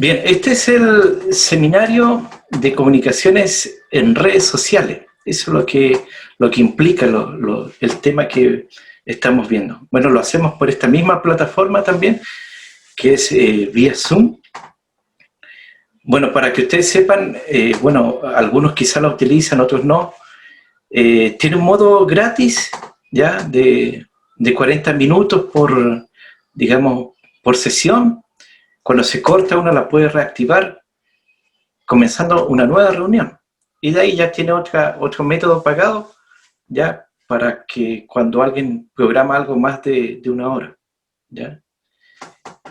Bien, este es el seminario de comunicaciones en redes sociales. Eso es lo que implica el tema que estamos viendo. Bueno, lo hacemos por esta misma plataforma también, que es vía Zoom. Bueno, para que ustedes sepan, bueno, algunos quizá la utilizan, otros no. Tiene un modo gratis, ya, de 40 minutos por, digamos, por sesión. Cuando se corta, uno la puede reactivar comenzando una nueva reunión. Y de ahí ya tiene otro método pagado, ya, para que cuando alguien programa algo más de una hora, ¿ya?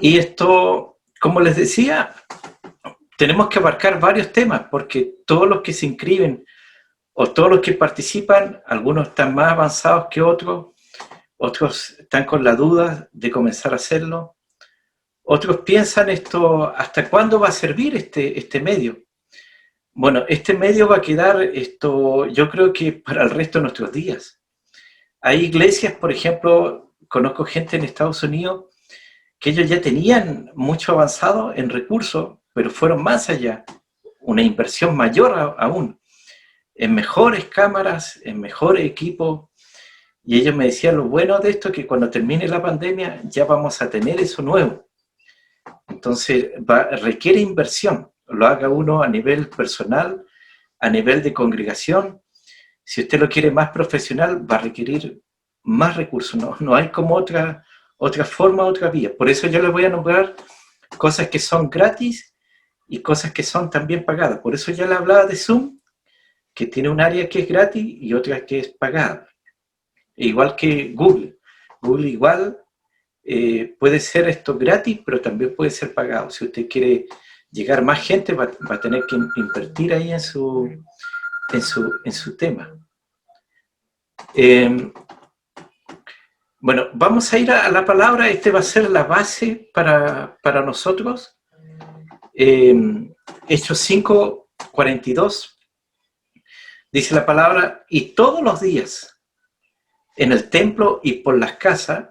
Y esto, como les decía, tenemos que abarcar varios temas, porque todos los que se inscriben o todos los que participan, algunos están más avanzados que otros están con la duda de comenzar a hacerlo, otros piensan esto, ¿hasta cuándo va a servir este medio? Bueno, este medio va a quedar, yo creo que para el resto de nuestros días. Hay iglesias, por ejemplo, conozco gente en Estados Unidos que ellos ya tenían mucho avanzado en recursos, pero fueron más allá, una inversión mayor aún, en mejores cámaras, en mejores equipos, y ellos me decían lo bueno de esto es que cuando termine la pandemia ya vamos a tener eso nuevo. Entonces requiere inversión, lo haga uno a nivel personal, a nivel de congregación. Si usted lo quiere más profesional, va a requerir más recursos, no hay como otra forma, otra vía. Por eso yo les voy a nombrar cosas que son gratis y cosas que son también pagadas. Por eso ya le hablaba de Zoom, que tiene un área que es gratis y otra que es pagada. Igual que Google. Google igual puede ser esto gratis, pero también puede ser pagado. Si usted quiere llegar más gente, va a tener que invertir ahí en su tema. Bueno, vamos a ir a la palabra. Este va a ser la base para nosotros. Hechos 5:42 dice la palabra: y todos los días en el templo y por las casas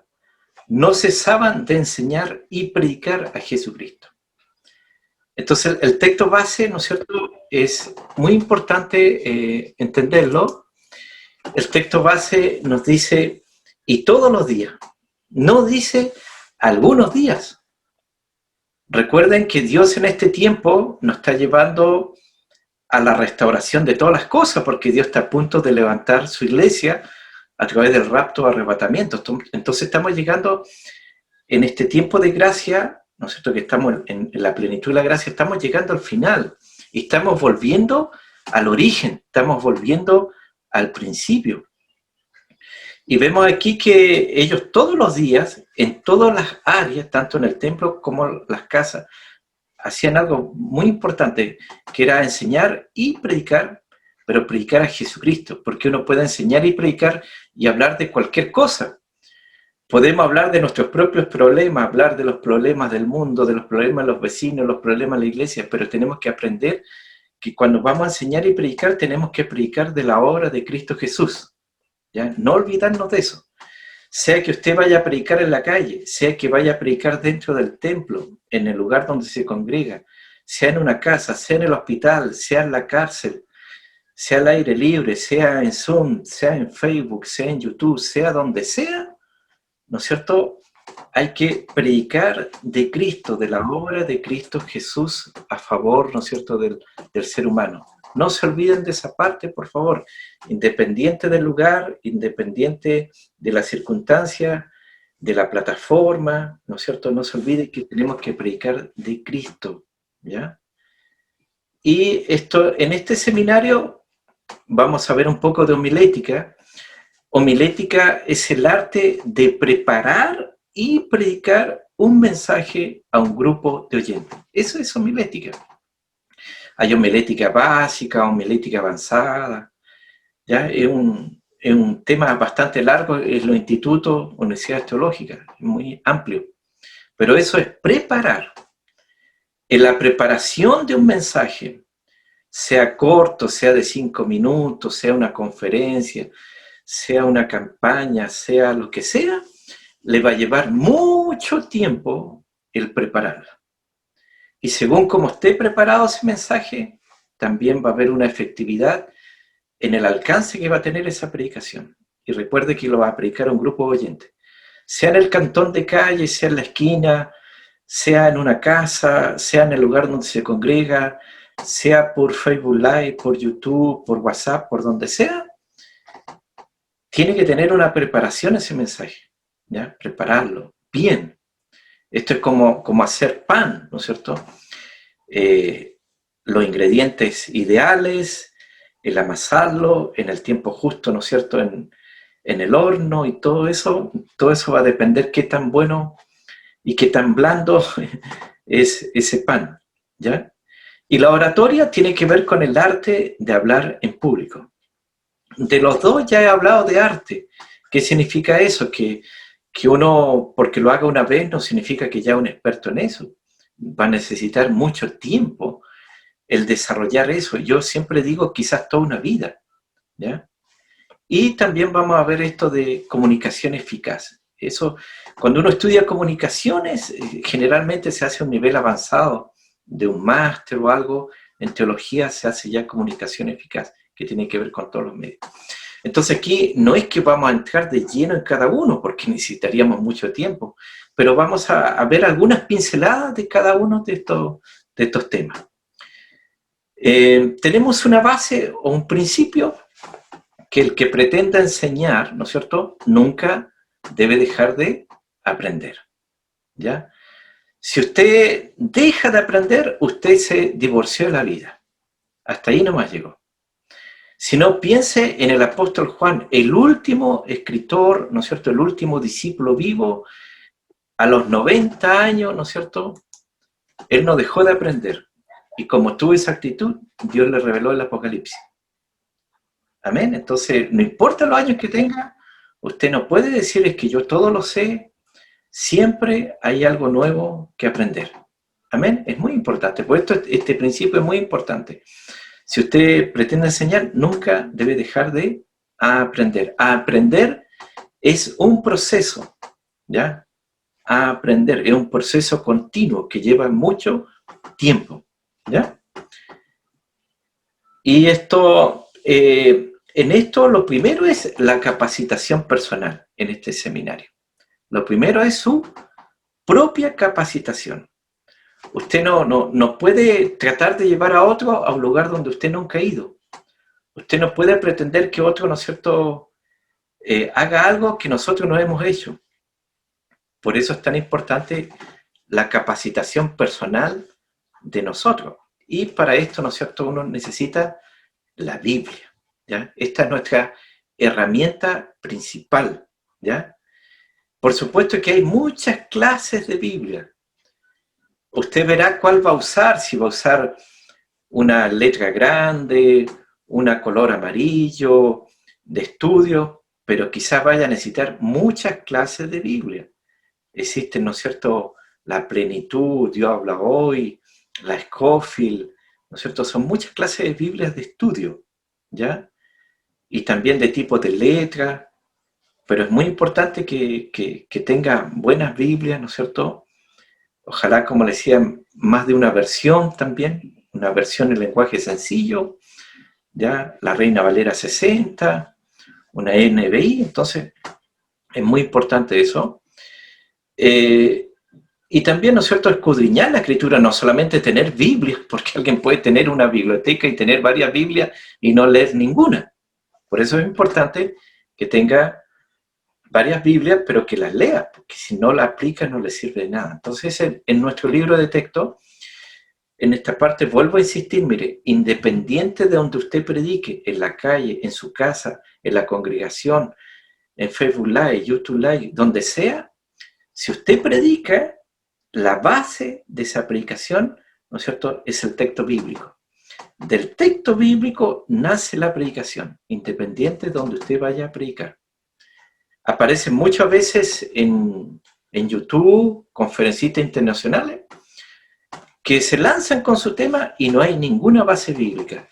no cesaban de enseñar y predicar a Jesucristo. Entonces el texto base, ¿no es cierto?, es muy importante entenderlo. El texto base nos dice y todos los días, no dice algunos días. Recuerden que Dios en este tiempo nos está llevando a la restauración de todas las cosas, porque Dios está a punto de levantar su iglesia a través del rapto o arrebatamiento. Entonces estamos llegando en este tiempo de gracia, ¿no es cierto?, que estamos en la plenitud de la gracia, estamos llegando al final y estamos volviendo al origen, estamos volviendo al principio. Y vemos aquí que ellos todos los días, en todas las áreas, tanto en el templo como en las casas, hacían algo muy importante, que era enseñar y predicar, pero predicar a Jesucristo, porque uno puede enseñar y predicar y hablar de cualquier cosa. Podemos hablar de nuestros propios problemas, hablar de los problemas del mundo, de los problemas de los vecinos, los problemas de la iglesia, pero tenemos que aprender que cuando vamos a enseñar y predicar, tenemos que predicar de la obra de Cristo Jesús. ¿Ya? No olvidarnos de eso. Sea que usted vaya a predicar en la calle, sea que vaya a predicar dentro del templo, en el lugar donde se congrega, sea en una casa, sea en el hospital, sea en la cárcel, sea al aire libre, sea en Zoom, sea en Facebook, sea en YouTube, sea donde sea, ¿no es cierto? Hay que predicar de Cristo, de la obra de Cristo Jesús a favor, ¿no es cierto?, del ser humano. No se olviden de esa parte, por favor, independiente del lugar, independiente de la circunstancia, de la plataforma, ¿no es cierto? No se olvide que tenemos que predicar de Cristo, ¿ya? Y en este seminario vamos a ver un poco de homilética. Homilética es el arte de preparar y predicar un mensaje a un grupo de oyentes. Eso es homilética. Hay homilética básica, homilética avanzada. ¿Ya? Es un tema bastante largo en los institutos, universidades teológicas, muy amplio. Pero eso es preparar. En la preparación de un mensaje, sea corto, sea de 5 minutos, sea una conferencia, sea una campaña, sea lo que sea, le va a llevar mucho tiempo el prepararla. Y según como esté preparado ese mensaje, también va a haber una efectividad en el alcance que va a tener esa predicación. Y recuerde que lo va a predicar a un grupo de oyentes. Sea en el cantón de calle, sea en la esquina, sea en una casa, sea en el lugar donde se congrega, sea por Facebook Live, por YouTube, por WhatsApp, por donde sea, tiene que tener una preparación ese mensaje, ¿ya? Prepararlo bien. Esto es como hacer pan, ¿no es cierto? Los ingredientes ideales, el amasarlo en el tiempo justo, ¿no es cierto?, en el horno y todo eso va a depender qué tan bueno y qué tan blando es ese pan, ¿ya? Y la oratoria tiene que ver con el arte de hablar en público. De los dos ya he hablado de arte. ¿Qué significa eso? Que uno, porque lo haga una vez, no significa que ya es un experto en eso. Va a necesitar mucho tiempo el desarrollar eso. Yo siempre digo quizás toda una vida, ¿ya? Y también vamos a ver esto de comunicación eficaz. Eso, cuando uno estudia comunicaciones, generalmente se hace a un nivel avanzado de un máster o algo. En teología se hace ya comunicación eficaz, que tiene que ver con todos los medios. Entonces aquí no es que vamos a entrar de lleno en cada uno, porque necesitaríamos mucho tiempo, pero vamos a ver algunas pinceladas de cada uno de estos temas. Tenemos una base o un principio que el que pretenda enseñar, ¿no es cierto?, nunca debe dejar de aprender, ¿ya? Si usted deja de aprender, usted se divorció de la vida. Hasta ahí nomás llegó. Si no, piense en el apóstol Juan, el último escritor, ¿no es cierto?, el último discípulo vivo, a los 90 años, ¿no es cierto?, él no dejó de aprender. Y como tuvo esa actitud, Dios le reveló el Apocalipsis. Amén. Entonces, no importa los años que tenga, usted no puede decir es que yo todo lo sé. Siempre hay algo nuevo que aprender. Amén. Es muy importante. Por esto este principio es muy importante. Si usted pretende enseñar, nunca debe dejar de aprender. Aprender es un proceso, ¿ya? Aprender es un proceso continuo que lleva mucho tiempo, ¿ya? Y esto, en esto lo primero es la capacitación personal en este seminario. Lo primero es su propia capacitación. Usted no puede tratar de llevar a otro a un lugar donde usted nunca ha ido. Usted no puede pretender que otro, ¿no es cierto?, haga algo que nosotros no hemos hecho. Por eso es tan importante la capacitación personal de nosotros. Y para esto, ¿no es cierto?, uno necesita la Biblia, ¿ya? Esta es nuestra herramienta principal, ¿ya? Por supuesto que hay muchas clases de Biblia. Usted verá cuál va a usar, si va a usar una letra grande, una color amarillo, de estudio, pero quizás vaya a necesitar muchas clases de Biblia. Existen, ¿no es cierto?, la plenitud, Dios habla hoy, la Scofield, ¿no es cierto? Son muchas clases de Biblias de estudio, ¿ya? Y también de tipo de letra, pero es muy importante que tenga buenas Biblias, ¿no es cierto? Ojalá, como le decía, más de una versión también, una versión en lenguaje sencillo, ¿ya? La Reina Valera 60, una NBI, entonces es muy importante eso. Y también, ¿no es cierto?, escudriñar la escritura, no solamente tener Biblias, porque alguien puede tener una biblioteca y tener varias Biblias y no leer ninguna. Por eso es importante que tenga varias Biblias, pero que las lea, porque si no la aplica no le sirve de nada. Entonces, en nuestro libro de texto, en esta parte vuelvo a insistir, mire, independiente de donde usted predique, en la calle, en su casa, en la congregación, en Facebook Live, YouTube Live, donde sea, si usted predica, la base de esa predicación, ¿no es cierto?, es el texto bíblico. Del texto bíblico nace la predicación, independiente de donde usted vaya a predicar. Aparecen muchas veces en YouTube, conferencistas internacionales, que se lanzan con su tema y no hay ninguna base bíblica.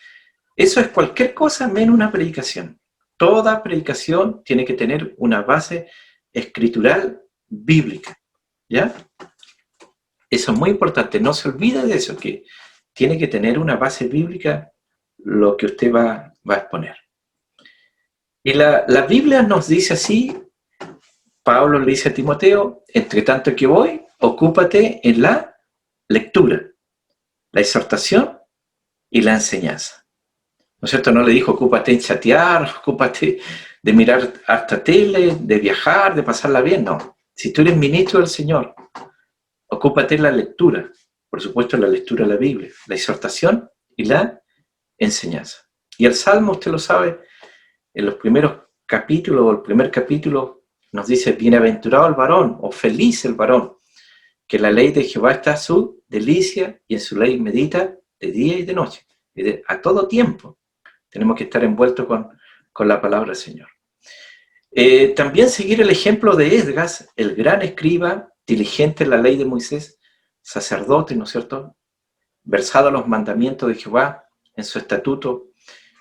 Eso es cualquier cosa menos una predicación. Toda predicación tiene que tener una base escritural bíblica, ¿ya? Eso es muy importante, no se olvide de eso, que tiene que tener una base bíblica lo que usted va a exponer. Y la Biblia nos dice así, Pablo le dice a Timoteo, entre tanto que voy, ocúpate en la lectura, la exhortación y la enseñanza. ¿No es cierto? No le dijo, ocúpate en chatear, ocúpate de mirar hasta tele, de viajar, de pasarla bien, no. Si tú eres ministro del Señor, ocúpate en la lectura, por supuesto en la lectura de la Biblia, la exhortación y la enseñanza. Y el Salmo, usted lo sabe, en los primeros capítulos, o el primer capítulo, nos dice, bienaventurado el varón, o feliz el varón, que en la ley de Jehová está su delicia, y en su ley medita de día y de noche. A todo tiempo tenemos que estar envueltos con la palabra del Señor. También seguir el ejemplo de Esdras, el gran escriba, diligente en la ley de Moisés, sacerdote, ¿no es cierto?, versado en los mandamientos de Jehová, en su estatuto.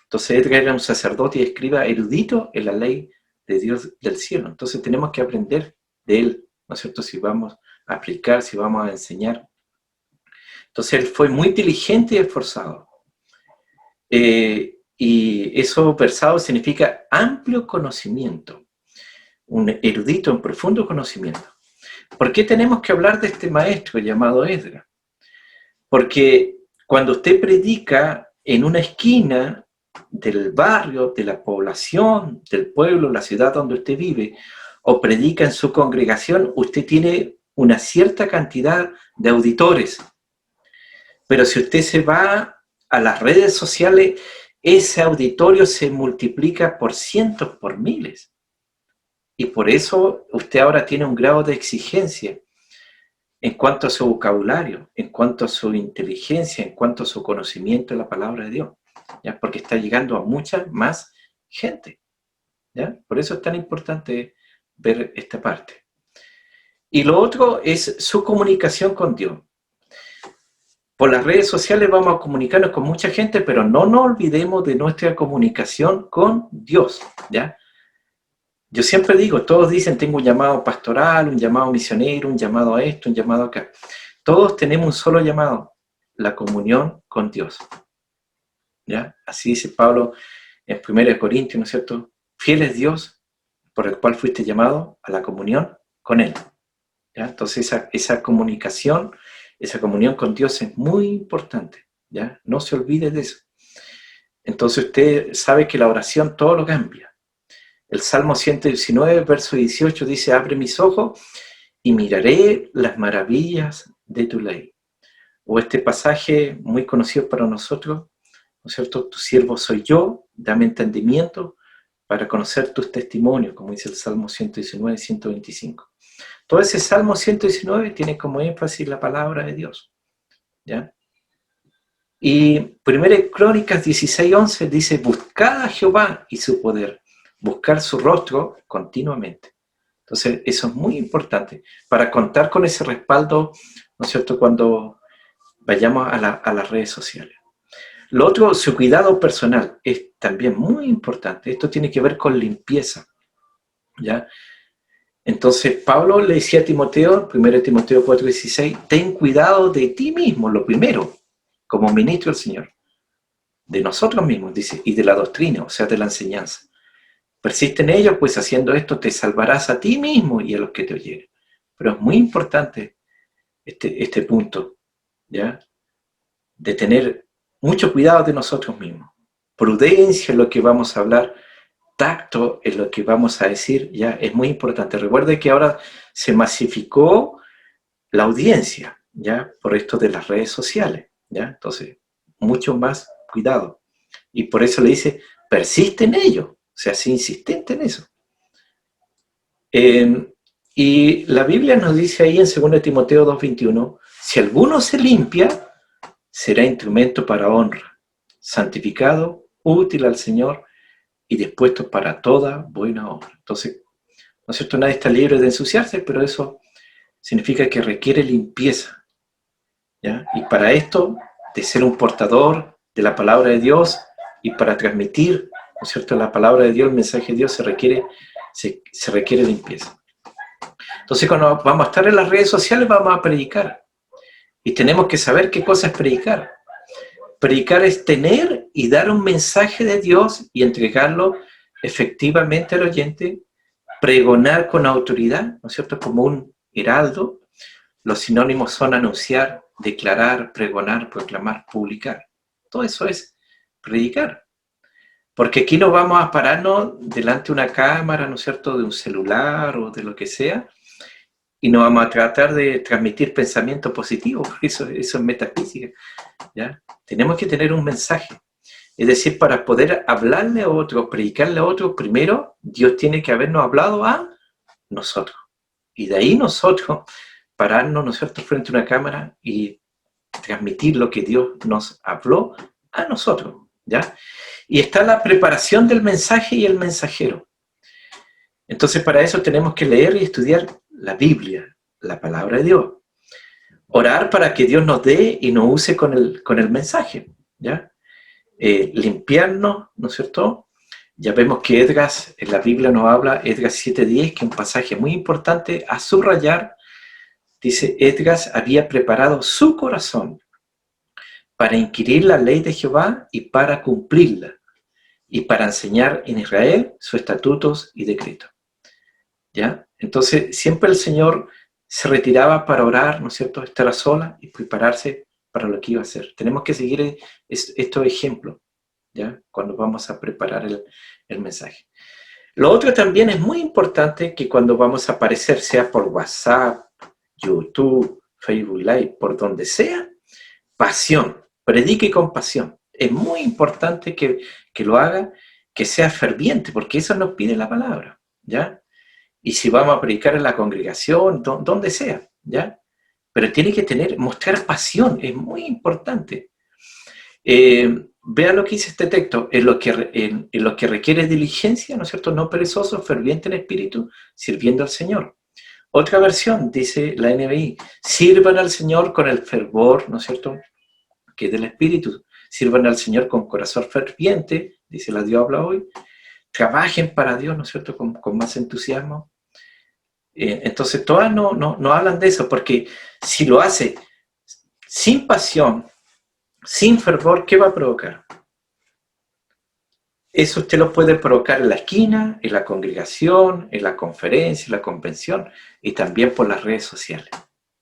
Entonces Esdras era un sacerdote y escriba erudito en la ley de Dios del cielo. Entonces tenemos que aprender de él, ¿no es cierto?, si vamos a aplicar, si vamos a enseñar. Entonces él fue muy diligente y esforzado. Y eso versado significa amplio conocimiento, un erudito, un profundo conocimiento. ¿Por qué tenemos que hablar de este maestro llamado Esdras? Porque cuando usted predica en una esquina del barrio, de la población, del pueblo, la ciudad donde usted vive, o predica en su congregación, usted tiene una cierta cantidad de auditores. Pero si usted se va a las redes sociales, ese auditorio se multiplica por cientos, por miles. Y por eso usted ahora tiene un grado de exigencia en cuanto a su vocabulario, en cuanto a su inteligencia, en cuanto a su conocimiento de la palabra de Dios, ¿ya? Porque está llegando a mucha más gente, ¿ya? Por eso es tan importante ver esta parte. Y lo otro es su comunicación con Dios. Por las redes sociales vamos a comunicarnos con mucha gente, pero no nos olvidemos de nuestra comunicación con Dios, ¿ya? Yo siempre digo, todos dicen, tengo un llamado pastoral, un llamado misionero, un llamado a esto, un llamado acá. Todos tenemos un solo llamado, la comunión con Dios, ¿ya? Así dice Pablo en 1 Corintios, ¿no es cierto? Fiel es Dios, por el cual fuiste llamado a la comunión con Él, ¿ya? Entonces esa comunicación, esa comunión con Dios es muy importante, ¿ya? No se olvide de eso. Entonces usted sabe que la oración todo lo cambia. El Salmo 119, verso 18 dice, abre mis ojos y miraré las maravillas de tu ley. O este pasaje muy conocido para nosotros, ¿no es cierto? Tu siervo soy yo, dame entendimiento para conocer tus testimonios, como dice el Salmo 119, 125. Todo ese Salmo 119 tiene como énfasis la palabra de Dios, ¿ya? Y 1 Crónicas 16, 11 dice, buscad a Jehová y su poder, buscar su rostro continuamente. Entonces, eso es muy importante para contar con ese respaldo, ¿no es cierto?, cuando vayamos a las redes sociales. Lo otro, su cuidado personal es también muy importante. Esto tiene que ver con limpieza, ¿ya? Entonces, Pablo le decía a Timoteo, 1 Timoteo 4:16, ten cuidado de ti mismo, lo primero, como ministro del Señor, de nosotros mismos, dice, y de la doctrina, o sea, de la enseñanza. Persiste en ello, pues haciendo esto te salvarás a ti mismo y a los que te oyeren. Pero es muy importante este punto, ¿ya? De tener mucho cuidado de nosotros mismos. Prudencia en lo que vamos a hablar, tacto en lo que vamos a decir, ya es muy importante. Recuerde que ahora se masificó la audiencia, ya, por esto de las redes sociales, ya. Entonces, mucho más cuidado. Y por eso le dice, persiste en ello. O sea, sé insistente en eso. Y la Biblia nos dice ahí en 2 Timoteo 2:21, si alguno se limpia, será instrumento para honra, santificado, útil al Señor y dispuesto para toda buena obra. Entonces, ¿no es cierto? Nadie está libre de ensuciarse, pero eso significa que requiere limpieza, ¿ya? Y para esto, de ser un portador de la palabra de Dios y para transmitir, ¿no es cierto?, la palabra de Dios, el mensaje de Dios, se requiere limpieza. Entonces, cuando vamos a estar en las redes sociales, vamos a predicar. Y tenemos que saber qué cosa es predicar. Predicar es tener y dar un mensaje de Dios y entregarlo efectivamente al oyente, pregonar con autoridad, ¿no es cierto?, como un heraldo. Los sinónimos son anunciar, declarar, pregonar, proclamar, publicar. Todo eso es predicar. Porque aquí no vamos a pararnos delante de una cámara, ¿no es cierto?, de un celular o de lo que sea, y no vamos a tratar de transmitir pensamiento positivo, porque eso es metafísica, ¿ya? Tenemos que tener un mensaje. Es decir, para poder hablarle a otro, predicarle a otro, primero Dios tiene que habernos hablado a nosotros. Y de ahí nosotros pararnos, ¿no es cierto?, frente a una cámara y transmitir lo que Dios nos habló a nosotros, ¿ya? Y está la preparación del mensaje y el mensajero. Entonces, para eso tenemos que leer y estudiar la Biblia, la palabra de Dios. Orar para que Dios nos dé y nos use con el mensaje, ¿ya? Limpiarnos, ¿no es cierto? Ya vemos que Esdras, en la Biblia nos habla, Esdras 7:10, que es un pasaje muy importante a subrayar. Dice, Esdras había preparado su corazón para inquirir la ley de Jehová y para cumplirla, y para enseñar en Israel sus estatutos y decretos. ¿Ya? Entonces, siempre el Señor se retiraba para orar, ¿no es cierto?, estar a solas y prepararse para lo que iba a hacer. Tenemos que seguir estos ejemplos, ¿ya?, cuando vamos a preparar el mensaje. Lo otro también es muy importante, que cuando vamos a aparecer, sea por WhatsApp, YouTube, Facebook Live, por donde sea, pasión, predique con pasión. Es muy importante que lo haga, que sea ferviente, porque eso nos pide la palabra, ¿ya? Y si vamos a predicar en la congregación, donde sea, ¿ya? Pero tiene que mostrar pasión, es muy importante. Vea lo que dice este texto, en lo que requiere diligencia, ¿no es cierto?, no perezoso, ferviente en espíritu, sirviendo al Señor. Otra versión, dice la NBI, sirvan al Señor con el fervor, ¿no es cierto?, que es del espíritu. Sirvan al Señor con corazón ferviente, dice la Dios habla hoy. Trabajen para Dios, ¿no es cierto?, con más entusiasmo. Entonces todas no hablan de eso, porque si lo hace sin pasión, sin fervor, ¿qué va a provocar? Eso usted lo puede provocar en la esquina, en la congregación, en la conferencia, en la convención, y también por las redes sociales,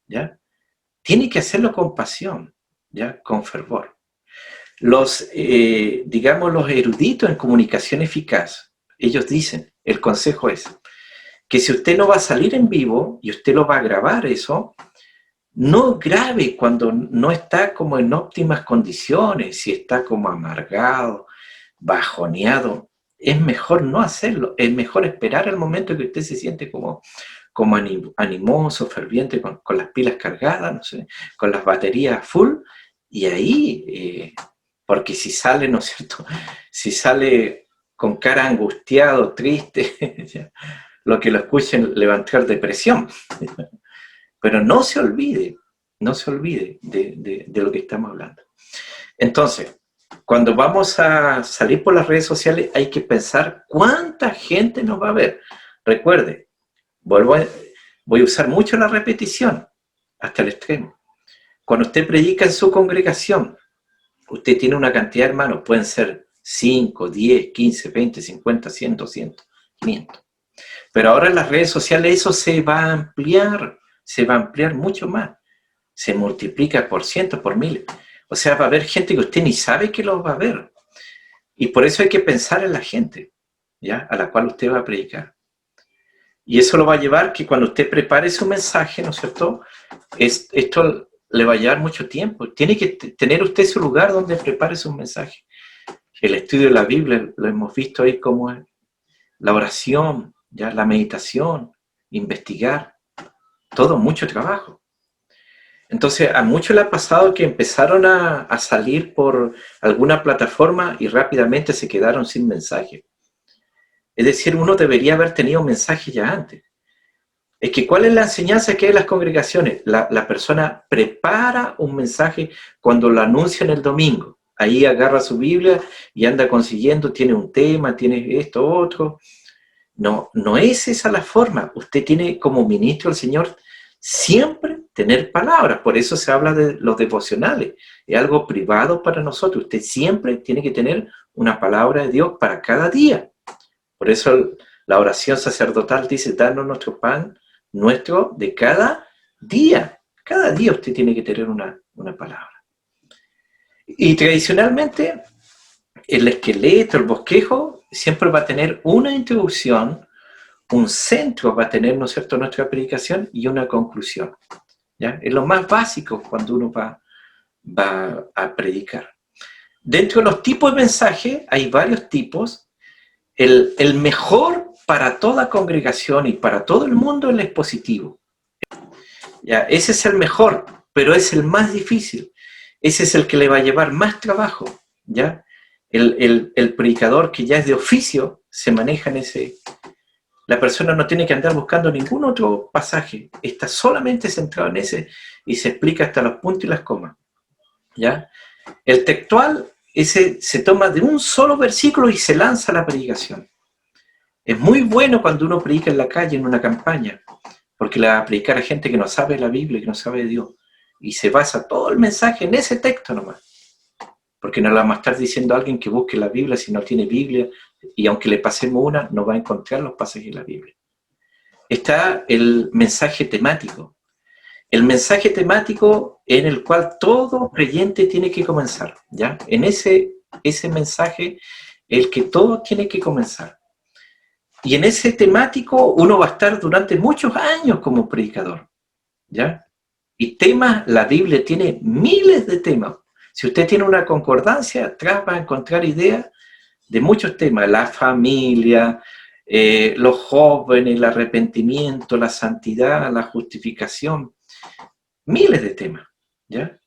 ¿ya? Tiene que hacerlo con pasión, ¿ya?, con fervor. Digamos, los eruditos en comunicación eficaz, ellos dicen, el consejo es que si usted no va a salir en vivo y usted lo va a grabar eso, no grabe cuando no está como en óptimas condiciones, si está como amargado, bajoneado. Es mejor no hacerlo, es mejor esperar el momento en que usted se siente como animoso, ferviente, con las pilas cargadas, no sé, con las baterías full, y ahí, porque si sale, ¿no es cierto?, si sale con cara angustiado, triste, lo que lo escuchen levantar depresión. Pero no se olvide de lo que estamos hablando. Entonces, cuando vamos a salir por las redes sociales, hay que pensar cuánta gente nos va a ver. Recuerde, voy a usar mucho la repetición, hasta el extremo. Cuando usted predica en su congregación, usted tiene una cantidad de hermanos, pueden ser 5, 10, 15, 20, 50, 100, 200, 500. Pero ahora en las redes sociales eso se va a ampliar mucho más. Se multiplica por cientos, por miles. O sea, va a haber gente que usted ni sabe que lo va a ver. Y por eso hay que pensar en la gente, ¿ya?, a la cual usted va a predicar. Y eso lo va a llevar que cuando usted prepare su mensaje, ¿no es cierto?, esto le va a llevar mucho tiempo. Tiene que tener usted su lugar donde prepare su mensaje. El estudio de la Biblia, lo hemos visto ahí como es la oración, ya la meditación, investigar, todo mucho trabajo. Entonces a muchos les ha pasado que empezaron a salir por alguna plataforma y rápidamente se quedaron sin mensaje. Es decir, uno debería haber tenido un mensaje ya antes. Es que ¿cuál es la enseñanza que hay en las congregaciones? La persona prepara un mensaje cuando lo anuncia en el domingo. Ahí agarra su Biblia y anda consiguiendo, tiene un tema, tiene esto, otro. No es esa la forma. Usted tiene como ministro del Señor siempre tener palabras. Por eso se habla de los devocionales. Es algo privado para nosotros. Usted siempre tiene que tener una palabra de Dios para cada día. Por eso la oración sacerdotal dice, danos nuestro pan nuestro de cada día. Cada día usted tiene que tener una palabra. Y tradicionalmente, el esqueleto, el bosquejo, siempre va a tener una introducción, un centro va a tener, ¿no es cierto?, nuestra predicación y una conclusión. ¿Ya? Es lo más básico cuando uno va a predicar. Dentro de los tipos de mensaje hay varios tipos. El mejor para toda congregación y para todo el mundo es el expositivo. ¿Ya? Ese es el mejor, pero es el más difícil. Ese es el que le va a llevar más trabajo. ¿Ya? El predicador que ya es de oficio se maneja en ese. La persona no tiene que andar buscando ningún otro pasaje, está solamente centrado en ese y se explica hasta los puntos y las comas. ¿Ya? El textual, ese se toma de un solo versículo y se lanza a la predicación. Es muy bueno cuando uno predica en la calle, en una campaña, porque le va a predicar a gente que no sabe la Biblia, que no sabe de Dios, y se basa todo el mensaje en ese texto nomás. Porque no le vamos a estar diciendo a alguien que busque la Biblia si no tiene Biblia, y aunque le pasemos una, no va a encontrar los pasajes de la Biblia. Está el mensaje temático. El mensaje temático en el cual todo creyente tiene que comenzar, ¿ya? En ese mensaje, el que todo tiene que comenzar. Y en ese temático uno va a estar durante muchos años como predicador, ¿ya? Y temas, la Biblia tiene miles de temas. Si usted tiene una concordancia, atrás va a encontrar ideas de muchos temas, la familia, los jóvenes, el arrepentimiento, la santidad, la justificación, miles de temas, ¿ya?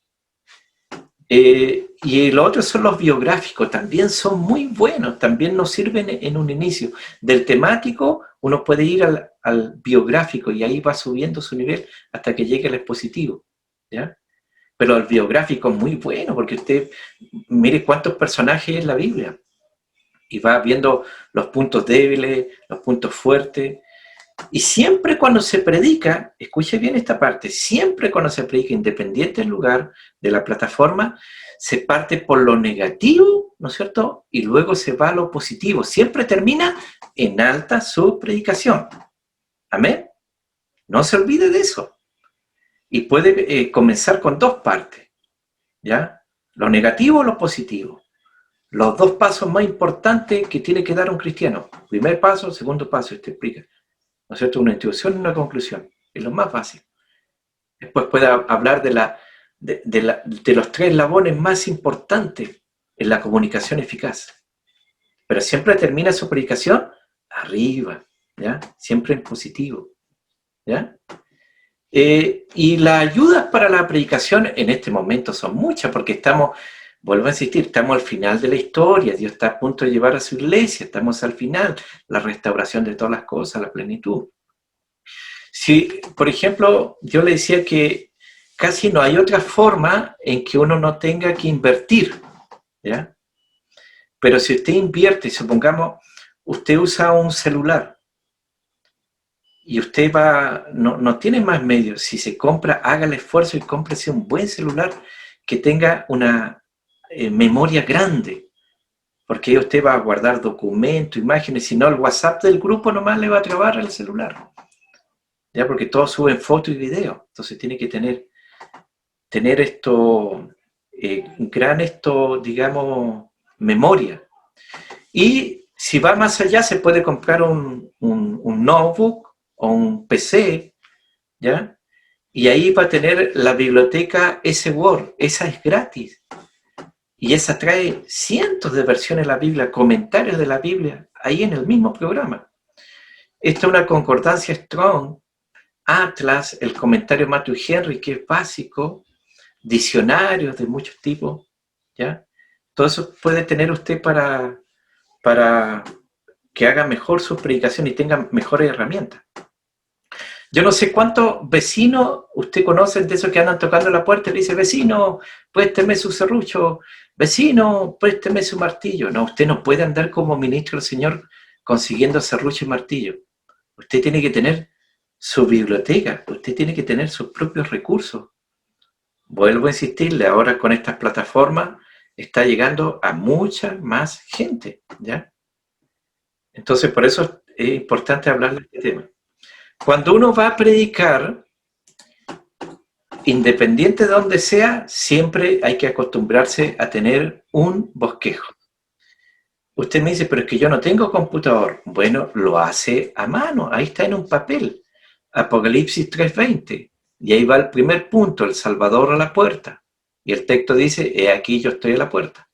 Y los otros son los biográficos, también son muy buenos, también nos sirven en un inicio. Del temático uno puede ir al biográfico y ahí va subiendo su nivel hasta que llegue al expositivo, ¿ya? Pero el biográfico es muy bueno porque usted mire cuántos personajes en la Biblia y va viendo los puntos débiles, los puntos fuertes. Y siempre cuando se predica, escuche bien esta parte, siempre cuando se predica, independiente del lugar, de la plataforma, se parte por lo negativo, ¿no es cierto? Y luego se va a lo positivo. Siempre termina en alta su predicación. ¿Amén? No se olvide de eso. Y puede comenzar con dos partes, ¿ya? Lo negativo o lo positivo. Los dos pasos más importantes que tiene que dar un cristiano. Primer paso, segundo paso, te explica. ¿No es cierto? Una introducción y una conclusión. Es lo más fácil. Después puede hablar de los tres eslabones más importantes en la comunicación eficaz. Pero siempre termina su predicación arriba, ¿ya? Siempre en positivo, ¿ya? Y las ayudas para la predicación en este momento son muchas, porque estamos, vuelvo a insistir, estamos al final de la historia, Dios está a punto de llevar a su iglesia, estamos al final, la restauración de todas las cosas, la plenitud. Si, por ejemplo, yo le decía que casi no hay otra forma en que uno no tenga que invertir, ¿ya? Pero si usted invierte, supongamos, usted usa un celular, y usted no tiene más medios, si se compra, haga el esfuerzo y cómprese un buen celular que tenga una memoria grande, porque ahí usted va a guardar documentos, imágenes, si no el WhatsApp del grupo nomás le va a trabar el celular, ya, porque todos suben fotos y videos, entonces tiene que tener esto, digamos, memoria. Y si va más allá, se puede comprar un notebook o un PC, ¿ya? Y ahí va a tener la biblioteca S-Word, esa es gratis. Y esa trae cientos de versiones de la Biblia, comentarios de la Biblia, ahí en el mismo programa. Esta es una concordancia Strong, Atlas, el comentario Matthew Henry, que es básico, diccionarios de muchos tipos, ¿ya? Todo eso puede tener usted para que haga mejor su predicación y tenga mejores herramientas. Yo no sé cuántos vecinos usted conoce de esos que andan tocando la puerta y le dice, vecino, présteme su serrucho, vecino, présteme su martillo. No, usted no puede andar como ministro del Señor consiguiendo serrucho y martillo. Usted tiene que tener su biblioteca, usted tiene que tener sus propios recursos. Vuelvo a insistirle, ahora con estas plataformas está llegando a mucha más gente, ¿ya? Entonces, por eso es importante hablar de este tema. Cuando uno va a predicar, independiente de donde sea, siempre hay que acostumbrarse a tener un bosquejo. Usted me dice, pero es que yo no tengo computador. Bueno, lo hace a mano, ahí está en un papel. Apocalipsis 3:20. Y ahí va el primer punto, el Salvador a la puerta. Y el texto dice, he aquí yo estoy a la puerta.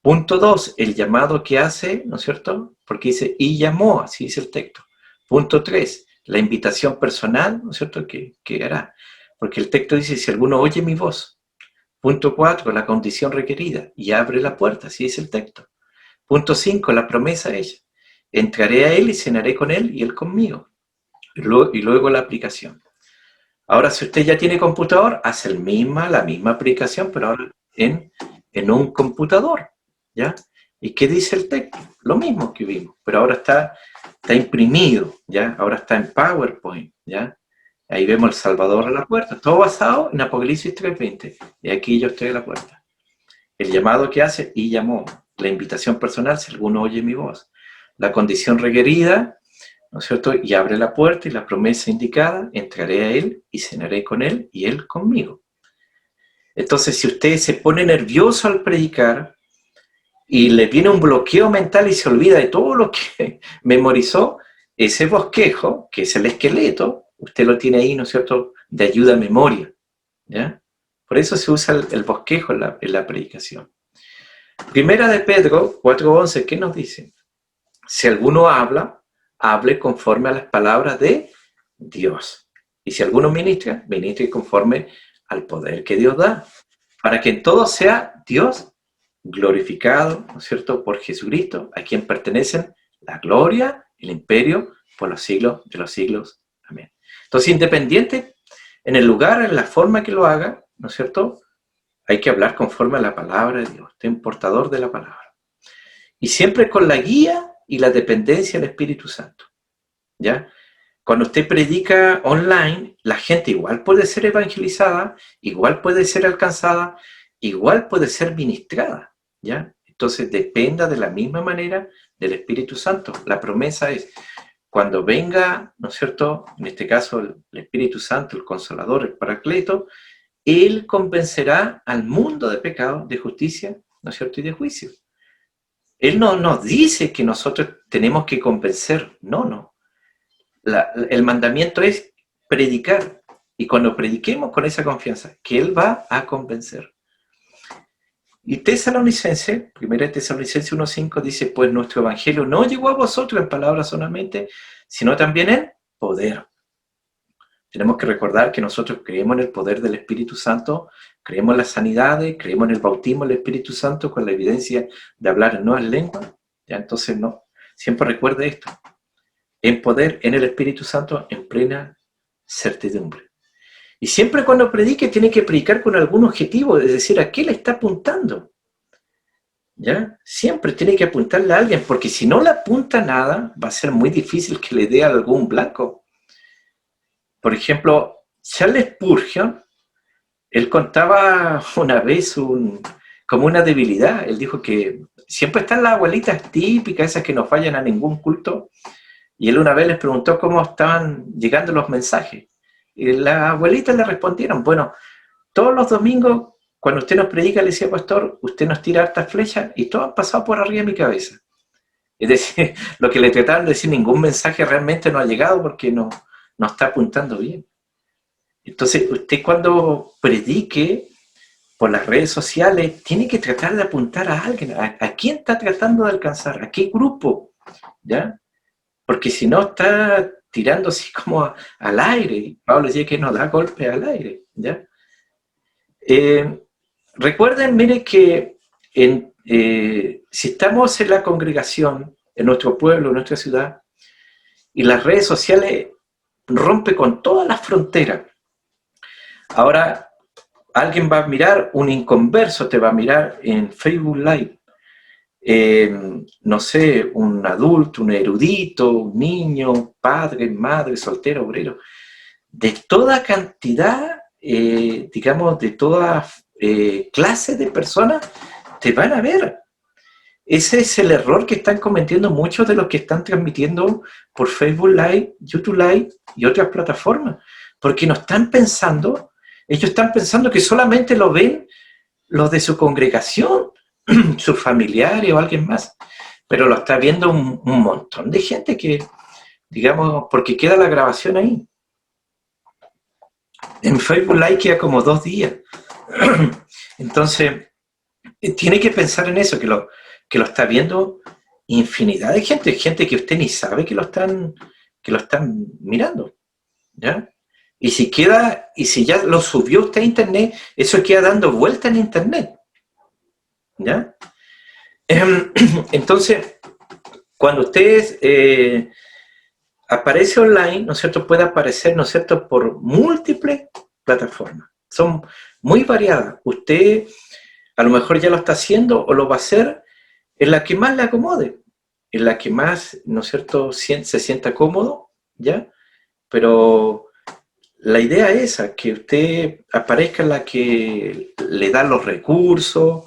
Punto 2, el llamado que hace, ¿no es cierto? Porque dice, y llamó, así dice el texto. Punto 3, la invitación personal, ¿no es cierto? Que hará. Porque el texto dice, si alguno oye mi voz. Punto 4, la condición requerida, y abre la puerta, así dice el texto. Punto 5, la promesa ella. Entraré a él y cenaré con él y él conmigo. Y luego la aplicación. Ahora, si usted ya tiene computador, hace la misma aplicación, pero ahora en un computador, ¿ya? ¿Y qué dice el texto? Lo mismo que vimos, pero ahora está imprimido, ¿ya? Ahora está en PowerPoint, ¿ya? Ahí vemos el Salvador a la puerta, todo basado en Apocalipsis 3:20. Y aquí yo estoy a la puerta. El llamado que hace, y llamó. La invitación personal, si alguno oye mi voz. La condición requerida, ¿no es cierto? Y abre la puerta y la promesa indicada, entraré a él y cenaré con él y él conmigo. Entonces, si usted se pone nervioso al predicar y le viene un bloqueo mental y se olvida de todo lo que memorizó, ese bosquejo, que es el esqueleto, usted lo tiene ahí, ¿no es cierto?, de ayuda a memoria, ¿ya? Por eso se usa el bosquejo en la predicación. Primera de Pedro 4:11, ¿qué nos dice? Si alguno habla, hable conforme a las palabras de Dios. Y si alguno ministra, ministre conforme al poder que Dios da, para que en todo sea Dios glorificado, ¿no es cierto?, por Jesucristo, a quien pertenecen la gloria, el imperio, por los siglos de los siglos. Amén. Entonces, independiente en el lugar, en la forma que lo haga, ¿no es cierto?, hay que hablar conforme a la palabra de Dios, ten portador de la palabra. Y siempre con la guía y la dependencia del Espíritu Santo, ¿ya? Cuando usted predica online, la gente igual puede ser evangelizada, igual puede ser alcanzada, igual puede ser ministrada, ¿ya? Entonces dependa de la misma manera del Espíritu Santo. La promesa es, cuando venga, ¿no es cierto?, en este caso el Espíritu Santo, el Consolador, el Paracleto, Él convencerá al mundo de pecado, de justicia, ¿no es cierto?, y de juicio. Él no nos dice que nosotros tenemos que convencer, no. El mandamiento es predicar, y cuando prediquemos con esa confianza, que Él va a convencer. Y Tesalonicense, 1 Tesalonicense 1:5 dice, pues nuestro evangelio no llegó a vosotros en palabras solamente, sino también en poder. Tenemos que recordar que nosotros creemos en el poder del Espíritu Santo, creemos en las sanidades, creemos en el bautismo del Espíritu Santo con la evidencia de hablar en nuevas lenguas. ¿Ya? Entonces, no, siempre recuerde esto. En poder, en el Espíritu Santo, en plena certidumbre. Y siempre cuando predique, tiene que predicar con algún objetivo, es decir, ¿a qué le está apuntando? ¿Ya? Siempre tiene que apuntarle a alguien, porque si no le apunta nada, va a ser muy difícil que le dé algún blanco. Por ejemplo, Charles Spurgeon, él contaba una vez como una debilidad. Él dijo que siempre están las abuelitas típicas, esas que no fallan a ningún culto, y él una vez les preguntó cómo estaban llegando los mensajes. Y las abuelitas le respondieron, bueno, todos los domingos, cuando usted nos predica, le decía, pastor, usted nos tira hartas flechas y todo ha pasado por arriba de mi cabeza. Es decir, lo que le trataban de decir, ningún mensaje realmente no ha llegado porque no está apuntando bien. Entonces, usted cuando predique por las redes sociales, tiene que tratar de apuntar a alguien. ¿A quién está tratando de alcanzar? ¿A qué grupo? ¿Ya? Porque si no, está tirando así como al aire. Pablo decía que no da golpe al aire. ¿Ya? Recuerden, mire que si estamos en la congregación, en nuestro pueblo, en nuestra ciudad, y las redes sociales rompe con todas las fronteras. Ahora, alguien va a mirar, un inconverso te va a mirar en Facebook Live. no sé, un adulto, un erudito, un niño, padre, madre, soltero, obrero, de toda cantidad, digamos, de toda clase de personas, te van a ver. Ese es el error que están cometiendo muchos de los que están transmitiendo por Facebook Live, YouTube Live y otras plataformas, porque no están pensando, ellos están pensando que solamente lo ven los de su congregación, sus familiares o alguien más, pero lo está viendo un montón de gente que, digamos, porque queda la grabación ahí. En Facebook Live queda como 2 días. Entonces, tiene que pensar en eso, que lo está viendo infinidad de gente, gente que usted ni sabe que lo están mirando, ¿ya? Y si ya lo subió usted a internet, eso queda dando vuelta en internet, ¿ya? Entonces, cuando usted aparece online, ¿no es cierto?, puede aparecer, ¿no es cierto?, por múltiples plataformas. Son muy variadas. Usted a lo mejor ya lo está haciendo o lo va a hacer en la que más le acomode, en la que más, ¿no es cierto?, se sienta cómodo, ¿ya? Pero la idea es esa, que usted aparezca en la que le da los recursos,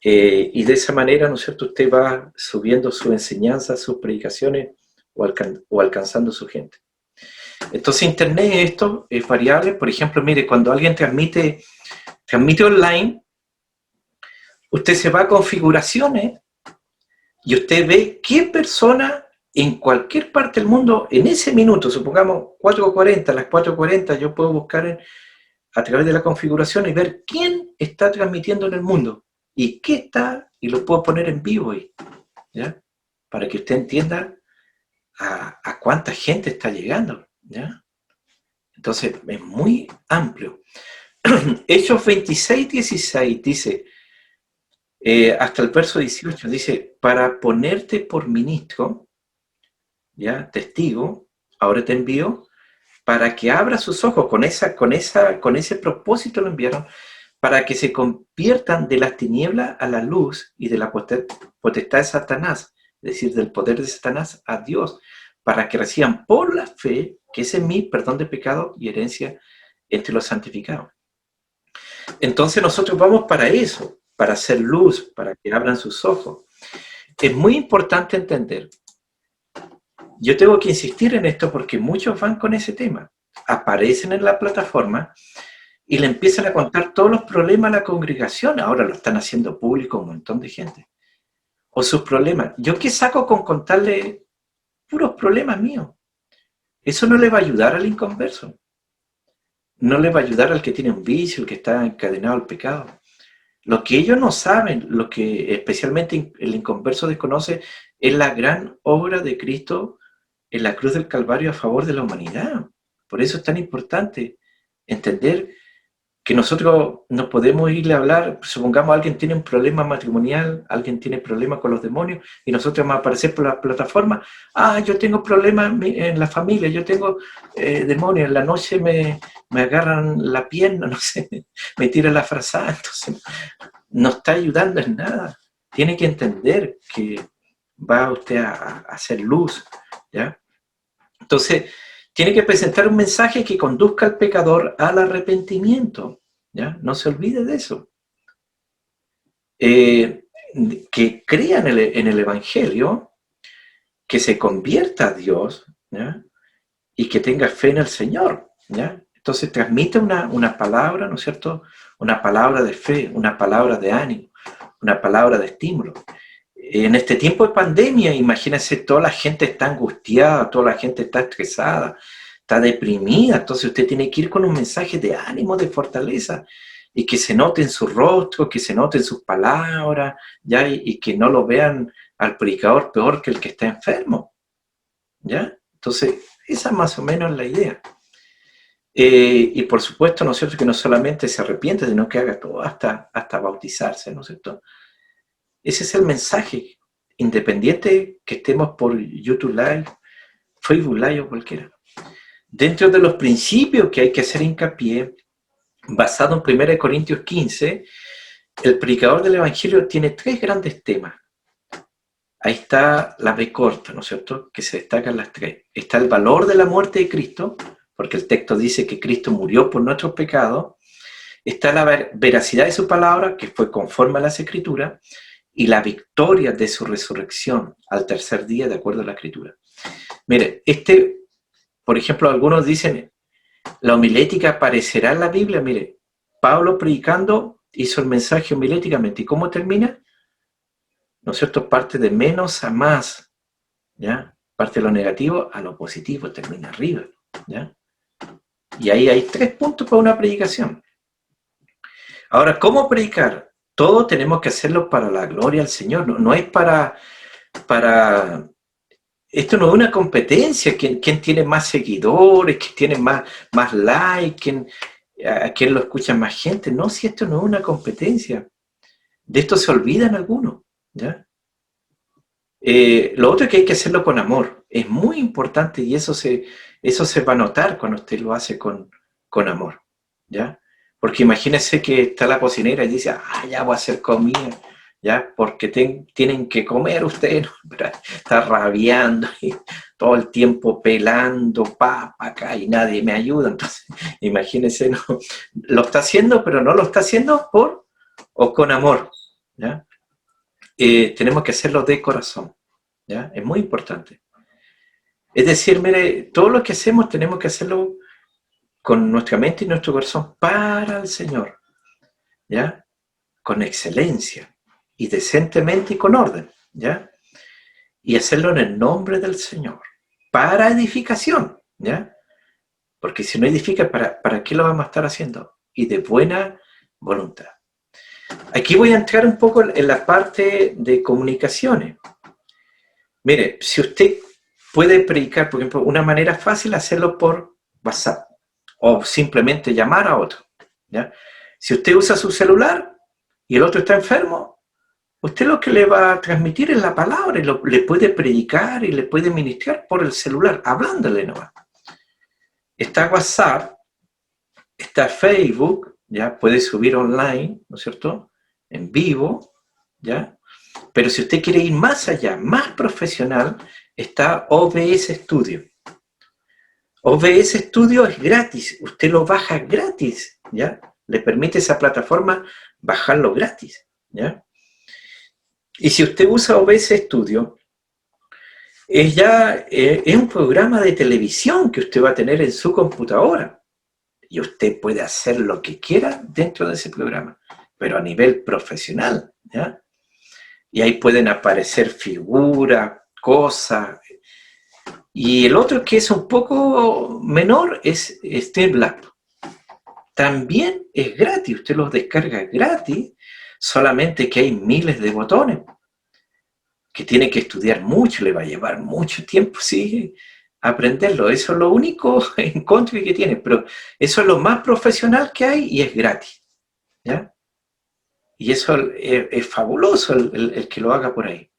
y de esa manera, ¿no es cierto?, usted va subiendo su enseñanza, sus predicaciones o alcanzando su gente. Entonces Internet esto es variable. Por ejemplo, mire, cuando alguien transmite online, usted se va a configuraciones y usted ve qué persona en cualquier parte del mundo, en ese minuto, supongamos 4:40, a las 4:40, yo puedo buscar a través de la configuración y ver quién está transmitiendo en el mundo y qué está, y lo puedo poner en vivo ahí, ¿ya? Para que usted entienda a cuánta gente está llegando, ¿ya? Entonces, es muy amplio. Hechos 26:16 dice, hasta el verso 18, dice, para ponerte por ministro, ¿ya?, testigo, ahora te envío, para que abra sus ojos, con ese propósito lo enviaron, para que se conviertan de las tinieblas a la luz y de la potestad de Satanás, es decir, del poder de Satanás a Dios, para que reciban por la fe, que es en mí, perdón de pecado y herencia entre los santificados. Entonces nosotros vamos para eso, para hacer luz, para que abran sus ojos. Es muy importante entender. Yo tengo que insistir en esto porque muchos van con ese tema. Aparecen en la plataforma y le empiezan a contar todos los problemas a la congregación. Ahora lo están haciendo público un montón de gente. O sus problemas. ¿Yo qué saco con contarle puros problemas míos? Eso no le va a ayudar al inconverso. No le va a ayudar al que tiene un vicio, el que está encadenado al pecado. Lo que ellos no saben, lo que especialmente el inconverso desconoce, es la gran obra de Cristo en la cruz del Calvario a favor de la humanidad. Por eso es tan importante entender que nosotros no podemos irle a hablar, supongamos alguien tiene un problema matrimonial, alguien tiene problemas con los demonios, y nosotros vamos a aparecer por la plataforma, yo tengo problemas en la familia, yo tengo demonios, en la noche me agarran la pierna, no sé, me tiran la frazada, entonces no está ayudando en nada. Tiene que entender que va usted a hacer luz, ¿ya? Entonces, tiene que presentar un mensaje que conduzca al pecador al arrepentimiento, ¿ya? No se olvide de eso. Que crea en el Evangelio, que se convierta a Dios, ¿ya?, y que tenga fe en el Señor, ¿ya? Entonces transmite una palabra, ¿no es cierto?, una palabra de fe, una palabra de ánimo, una palabra de estímulo. En este tiempo de pandemia, imagínense, toda la gente está angustiada, toda la gente está estresada, está deprimida, entonces usted tiene que ir con un mensaje de ánimo, de fortaleza, y que se note en su rostro, que se note en sus palabras, ¿ya? Y que no lo vean al predicador peor que el que está enfermo, ¿ya? Entonces, esa más o menos es la idea. Y por supuesto, ¿no es cierto?, que no solamente se arrepiente, sino que haga todo hasta bautizarse, ¿no es cierto? Ese es el mensaje, independiente que estemos por YouTube Live, Facebook Live o cualquiera. Dentro de los principios que hay que hacer hincapié, basado en 1 Corintios 15, el predicador del Evangelio tiene 3 grandes temas. ahí está la B corta, ¿no es cierto?, que se destacan las tres. Está el valor de la muerte de Cristo, porque el texto dice que Cristo murió por nuestros pecados. Está la veracidad de su palabra, que fue conforme a las Escrituras, y la victoria de su resurrección al tercer día, de acuerdo a la Escritura. Mire, por ejemplo, algunos dicen, la homilética aparecerá en la Biblia. Mire, Pablo predicando hizo el mensaje homiléticamente. ¿Y cómo termina? ¿No es cierto? Parte de menos a más, ¿ya? Parte de lo negativo a lo positivo, termina arriba, ¿ya? Y ahí hay 3 puntos para una predicación. Ahora, ¿cómo predicar? Todo tenemos que hacerlo para la gloria al Señor, no es para... Esto no es una competencia, quién tiene más seguidores, quién tiene más likes, a quién lo escucha más gente. No, si esto no es una competencia. De esto se olvidan algunos, ¿ya? Lo otro es que hay que hacerlo con amor. Es muy importante y eso se va a notar cuando usted lo hace con amor, ¿ya? Porque imagínese que está la cocinera y dice, ya voy a hacer comida, ¿ya? Porque tienen que comer ustedes, ¿no? Está rabiando y todo el tiempo pelando papa acá y nadie me ayuda. Entonces, imagínese, ¿no? Lo está haciendo, pero no lo está haciendo con amor, ¿ya? Tenemos que hacerlo de corazón, ¿ya? Es muy importante. Es decir, mire, todo lo que hacemos tenemos que hacerlo con nuestra mente y nuestro corazón para el Señor, ¿ya? Con excelencia y decentemente y con orden, ¿ya? Y hacerlo en el nombre del Señor, para edificación, ¿ya? Porque si no edifica, ¿para qué lo vamos a estar haciendo? Y de buena voluntad. Aquí voy a entrar un poco en la parte de comunicaciones. Mire, si usted puede predicar, por ejemplo, una manera fácil hacerlo por WhatsApp o simplemente llamar a otro, ¿ya? Si usted usa su celular y el otro está enfermo, usted lo que le va a transmitir es la palabra y le puede predicar y le puede ministrar por el celular, hablándole nomás. Está WhatsApp, está Facebook, ¿ya? Puede subir online, ¿no es cierto?, en vivo, ¿ya? Pero si usted quiere ir más allá, más profesional, está OBS Studio. OBS Studio es gratis, usted lo baja gratis, ¿ya? Le permite esa plataforma bajarlo gratis, ¿ya? Y si usted usa OBS Studio, es un programa de televisión que usted va a tener en su computadora. Y usted puede hacer lo que quiera dentro de ese programa, pero a nivel profesional, ¿ya? Y ahí pueden aparecer figuras, cosas. Y el otro que es un poco menor es Streamlabs. También es gratis, usted los descarga gratis, solamente que hay miles de botones, que tiene que estudiar mucho, le va a llevar mucho tiempo, sí, aprenderlo. Eso es lo único en contra que tiene, pero eso es lo más profesional que hay y es gratis, ¿ya? Y eso es fabuloso el que lo haga por ahí.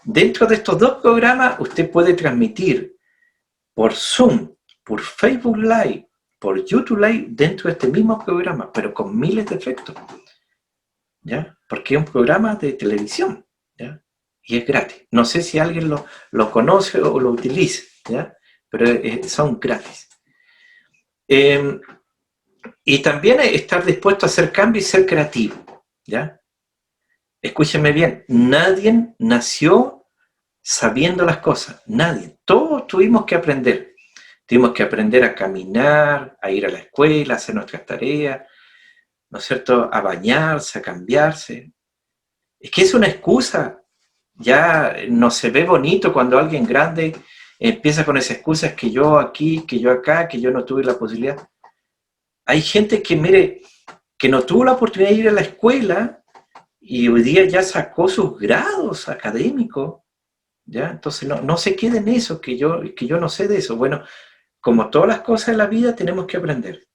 Dentro de estos 2 programas usted puede transmitir por Zoom, por Facebook Live, por YouTube Live dentro de este mismo programa, pero con miles de efectos, ¿ya? Porque es un programa de televisión, ¿ya? Y es gratis. No sé si alguien lo conoce o lo utiliza, ¿ya? Pero son gratis. Y también estar dispuesto a hacer cambios y ser creativo, ¿ya? Escúchenme bien, nadie nació sabiendo las cosas, nadie. Todos tuvimos que aprender. Tuvimos que aprender a caminar, a ir a la escuela, a hacer nuestras tareas, ¿no es cierto?, a bañarse, a cambiarse. Es que es una excusa. Ya no se ve bonito cuando alguien grande empieza con esa excusa, es que yo aquí, que yo acá, que yo no tuve la posibilidad. Hay gente que, mire, que no tuvo la oportunidad de ir a la escuela y hoy día ya sacó sus grados académicos, ¿ya? Entonces no se quede en eso, que yo no sé de eso. Bueno, como todas las cosas en la vida tenemos que aprender.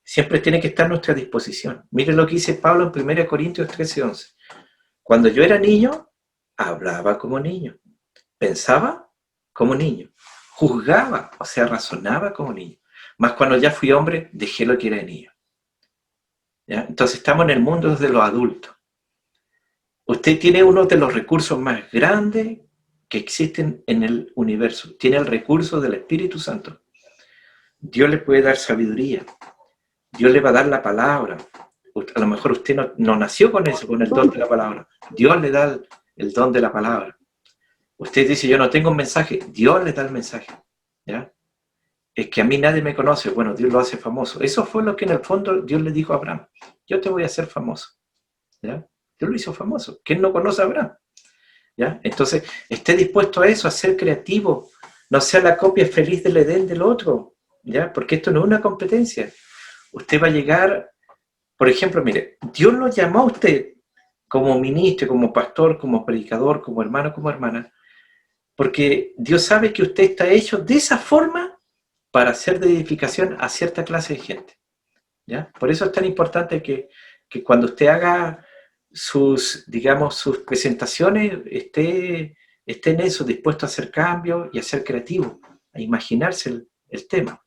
Siempre tiene que estar a nuestra disposición. Mire lo que dice Pablo en 1 Corintios 13:11. Cuando yo era niño, hablaba como niño, pensaba como niño, juzgaba, o sea, razonaba como niño. Mas cuando ya fui hombre, dejé lo que era de niño, ¿ya? Entonces estamos en el mundo de los adultos. Usted Usted tiene uno de los recursos más grandes que existen en el universo. Tiene el recurso del Espíritu Santo. Dios le puede dar sabiduría. Dios le va a dar la palabra. A lo mejor usted no nació con eso, con el don de la palabra. Dios le da el don de la palabra. Usted dice, yo no tengo un mensaje. Dios le da el mensaje. ¿Ya? Es que a mí nadie me conoce. Bueno, Dios lo hace famoso. Eso fue lo que en el fondo Dios le dijo a Abraham. Yo te voy a hacer famoso. ¿Ya? Dios lo hizo famoso. ¿Quién no conoce a Abraham? ¿Ya? Entonces, esté dispuesto a eso, a ser creativo. No sea la copia feliz del Edén del otro. ¿Ya? Porque esto no es una competencia. Usted va a llegar, por ejemplo, mire, Dios lo llamó a usted como ministro, como pastor, como predicador, como hermano, como hermana, porque Dios sabe que usted está hecho de esa forma para hacer de edificación a cierta clase de gente. ¿Ya? Por eso es tan importante que cuando usted haga sus, digamos, sus presentaciones, esté en eso, dispuesto a hacer cambios y a ser creativo, a imaginarse el tema.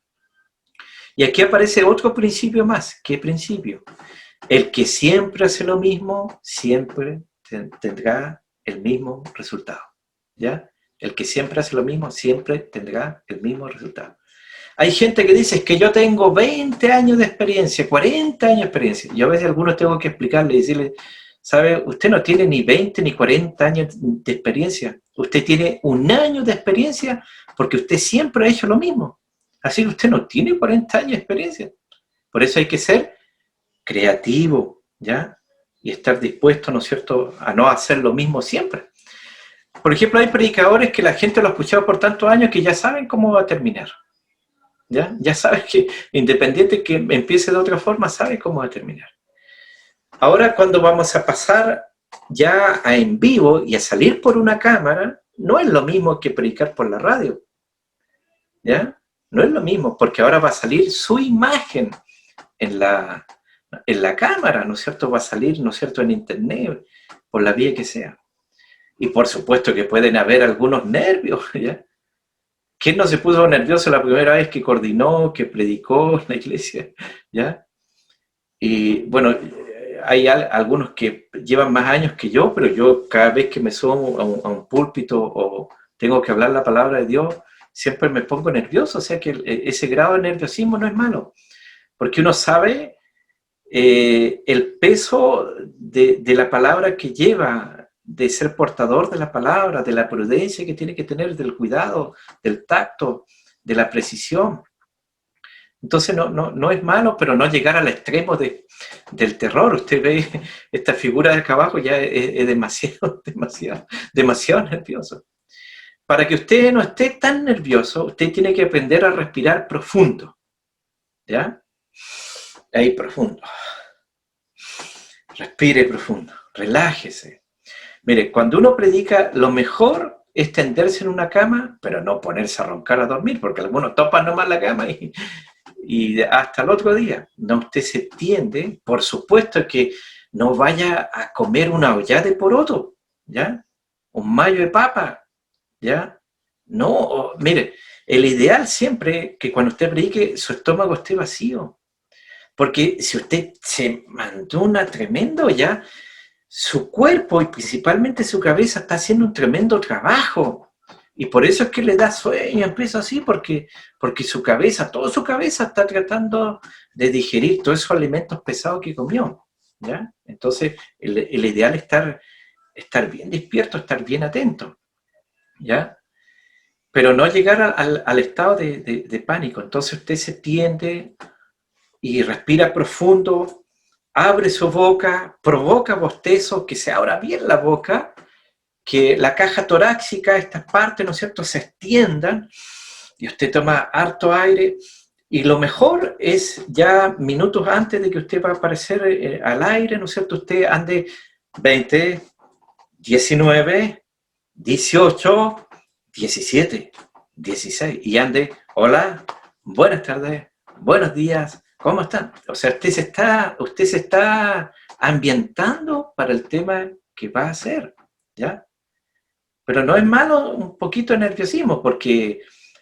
Y aquí aparece otro principio más. ¿Qué principio? El que siempre hace lo mismo, siempre tendrá el mismo resultado. ¿Ya? El que siempre hace lo mismo, siempre tendrá el mismo resultado. Hay gente que dice que yo tengo 20 años de experiencia, 40 años de experiencia. Yo a veces a algunos tengo que explicarle y decirle, ¿sabe? Usted no tiene ni 20 ni 40 años de experiencia. Usted tiene 1 año de experiencia porque usted siempre ha hecho lo mismo. Así que usted no tiene 40 años de experiencia. Por eso hay que ser creativo, ¿ya? Y estar dispuesto, ¿no es cierto?, a no hacer lo mismo siempre. Por ejemplo, hay predicadores que la gente lo ha escuchado por tantos años que ya saben cómo va a terminar. ¿Ya? Ya sabes que, independiente que empiece de otra forma, sabe cómo va a terminar. Ahora, cuando vamos a pasar ya a en vivo y a salir por una cámara, no es lo mismo que predicar por la radio. ¿Ya? No es lo mismo, porque ahora va a salir su imagen en la cámara, ¿no es cierto? Va a salir, ¿no es cierto?, en internet, por la vía que sea. Y por supuesto que pueden haber algunos nervios, ¿ya? ¿Quién no se puso nervioso la primera vez que coordinó, que predicó en la iglesia? ¿Ya? Y bueno, hay algunos que llevan más años que yo, pero yo cada vez que me subo a un púlpito o tengo que hablar la palabra de Dios, siempre me pongo nervioso. O sea que ese grado de nerviosismo no es malo, porque uno sabe el peso de la palabra que lleva, de ser portador de la palabra, de la prudencia que tiene que tener, del cuidado, del tacto, de la precisión. Entonces no es malo, pero no llegar al extremo del terror. Usted ve esta figura de acá abajo, ya es demasiado nervioso. Para que usted no esté tan nervioso, usted tiene que aprender a respirar profundo. ¿Ya? Ahí profundo. Respire profundo, relájese. Mire, cuando uno predica, lo mejor es tenderse en una cama, pero no ponerse a roncar a dormir, porque algunos topan nomás la cama y hasta el otro día. No, usted se tiende, por supuesto que no vaya a comer una olla de poroto, ¿ya? Un mayo de papa, ¿ya? No, mire, el ideal siempre es que cuando usted predique, su estómago esté vacío. Porque si usted se mandó una tremenda olla, su cuerpo y principalmente su cabeza está haciendo un tremendo trabajo. Y por eso es que le da sueño, empieza así, porque su cabeza, toda su cabeza está tratando de digerir todos esos alimentos pesados que comió. ¿Ya? Entonces, el ideal es estar bien despierto, estar bien atento. ¿Ya? Pero no llegar al estado de pánico. Entonces usted se tiende y respira profundo, abre su boca, provoca bostezos, que se abra bien la boca, que la caja torácica, estas partes, ¿no es cierto?, se extiendan, y usted toma harto aire, y lo mejor es ya minutos antes de que usted va a aparecer al aire, ¿no es cierto?, usted ande 20, 19, 18, 17, 16, y ande, hola, buenas tardes, buenos días, ¿cómo están? O sea, usted se está ambientando para el tema que va a hacer, ¿ya? Pero no es malo un poquito de nerviosismo, porque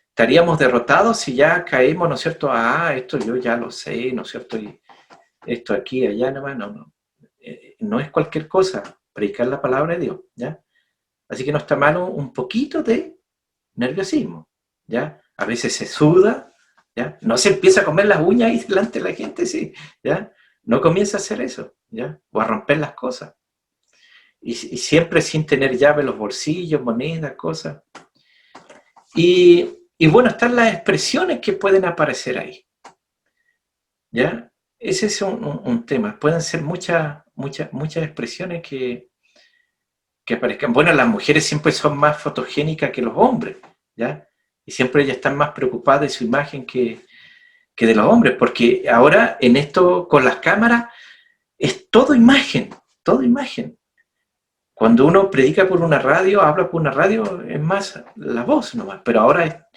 estaríamos derrotados si ya caemos, ¿no es cierto? Esto yo ya lo sé, ¿no es cierto? Y esto aquí, allá, no es cualquier cosa, predicar la palabra de Dios, ¿ya? Así que no está malo un poquito de nerviosismo, ¿ya? A veces se suda, ¿ya? No se empieza a comer las uñas ahí delante de la gente, sí, ¿ya? No comienza a hacer eso, ¿ya? O a romper las cosas. Y siempre sin tener llave en los bolsillos, monedas, cosas. Y bueno, están las expresiones que pueden aparecer ahí, ¿ya? Ese es un tema. Pueden ser muchas expresiones que aparezcan. Bueno, las mujeres siempre son más fotogénicas que los hombres, ¿ya? Y siempre ellas están más preocupadas de su imagen que de los hombres, porque ahora en esto con las cámaras es todo imagen, todo imagen. Cuando uno predica por una radio, habla por una radio, es más la voz nomás, pero ahora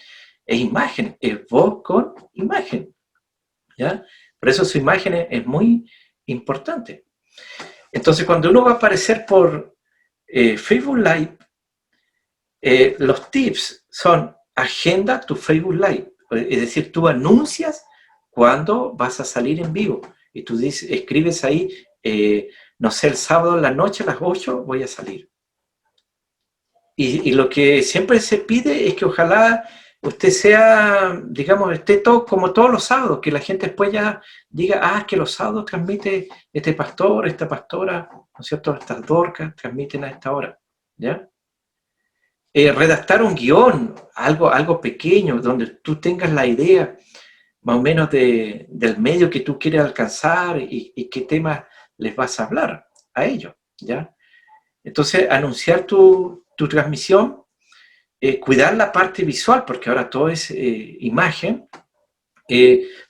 es imagen, es voz con imagen, ¿ya? Por eso su imagen es muy importante. Entonces, cuando uno va a aparecer por Facebook Live, los tips son agenda tu Facebook Live, es decir, tú anuncias cuando vas a salir en vivo y tú escribes ahí, no sé, el sábado en la noche a las 8 voy a salir. Y lo que siempre se pide es que ojalá usted sea, digamos, esté todo como todos los sábados, que la gente después ya diga, es que los sábados transmite este pastor, esta pastora, ¿no es cierto? Estas dorcas transmiten a esta hora, ¿ya? Redactar un guión, algo pequeño, donde tú tengas la idea más o menos del medio que tú quieres alcanzar y qué temas les vas a hablar a ellos, ¿ya? Entonces, anunciar tu transmisión, cuidar la parte visual, porque ahora todo es imagen,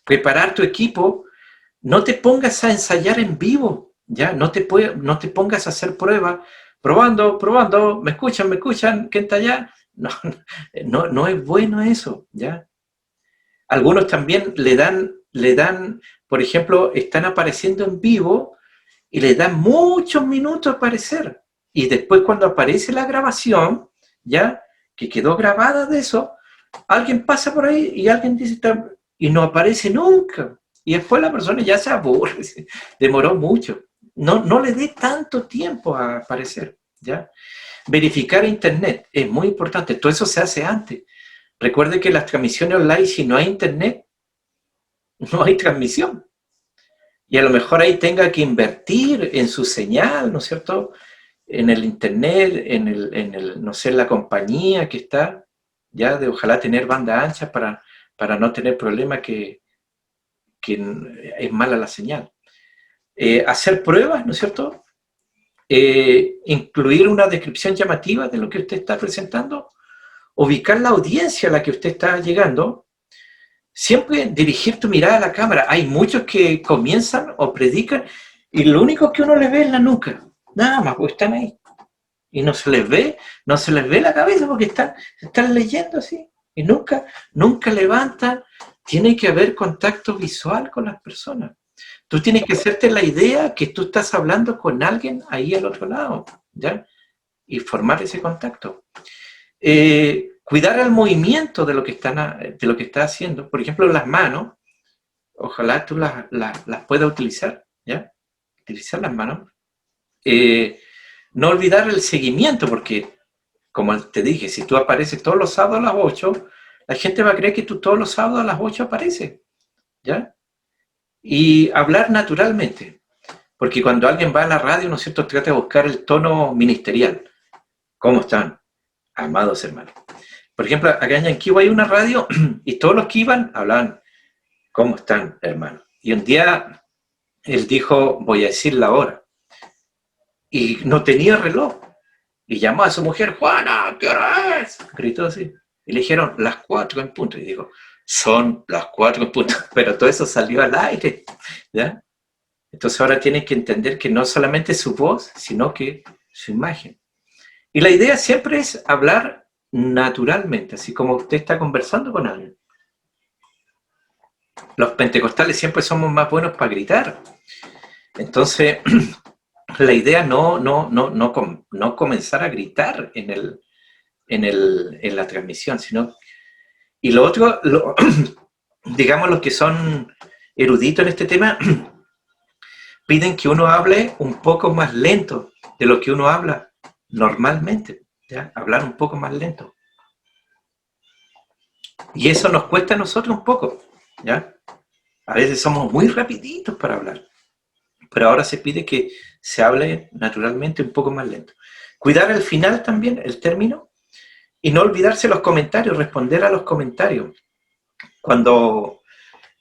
preparar tu equipo, no te pongas a ensayar en vivo, ¿ya? No te pongas a hacer pruebas, probando, me escuchan, ¿quién está allá? No es bueno eso, ¿ya? Algunos también le dan, por ejemplo, están apareciendo en vivo y les dan muchos minutos a aparecer. Y después cuando aparece la grabación, ya, que quedó grabada de eso, alguien pasa por ahí y alguien dice, y no aparece nunca. Y después la persona ya se aburre, demoró mucho. No le dé tanto tiempo a aparecer, ¿ya? Verificar internet es muy importante. Todo eso se hace antes. Recuerde que las transmisiones online, si no hay internet, no hay transmisión. Y a lo mejor ahí tenga que invertir en su señal, ¿no es cierto? En el internet, en el no sé, la compañía que está, ya de ojalá tener banda ancha para no tener problemas que es mala la señal. Hacer pruebas, ¿no es cierto? Incluir una descripción llamativa de lo que usted está presentando, ubicar la audiencia a la que usted está llegando, siempre dirigir tu mirada a la cámara. Hay muchos que comienzan o predican y lo único que uno les ve es la nuca, nada más, pues están ahí. Y no se les ve la cabeza porque están leyendo así. Y nunca levantan. Tiene que haber contacto visual con las personas. Tú tienes que hacerte la idea que tú estás hablando con alguien ahí al otro lado, ¿ya? Y formar ese contacto. Cuidar el movimiento de lo que está haciendo. Por ejemplo, las manos, ojalá tú las puedas utilizar, ¿ya? Utilizar las manos. No olvidar el seguimiento, porque, como te dije, si tú apareces todos los sábados a las 8, la gente va a creer que tú todos los sábados a las 8 apareces, ¿ya? Y hablar naturalmente, porque cuando alguien va a la radio, ¿no es cierto?, trata de buscar el tono ministerial. ¿Cómo están, amados hermanos? Por ejemplo, acá en Yanquiwa hay una radio y todos los que iban hablaban, ¿cómo están, hermanos? Y un día él dijo, voy a decir la hora. Y no tenía reloj. Y llamó a su mujer, Juana, ¿qué hora es? Gritó así. Y le dijeron, las 4 en punto. Y dijo, son las 4 en punto. Pero todo eso salió al aire, ¿ya? Entonces ahora tiene que entender que no solamente su voz, sino que su imagen. Y la idea siempre es hablar naturalmente, así como usted está conversando con alguien. Los pentecostales siempre somos más buenos para gritar. Entonces, la idea no comenzar a gritar en la transmisión, sino... Y lo otro, digamos, los que son eruditos en este tema, piden que uno hable un poco más lento, de lo que uno habla normalmente, ¿ya? Hablar un poco más lento. Y eso nos cuesta a nosotros un poco, ¿ya? A veces somos muy rapiditos para hablar, pero ahora se pide que se hable naturalmente un poco más lento. Cuidar el final también, el término, y no olvidarse los comentarios, responder a los comentarios. Cuando,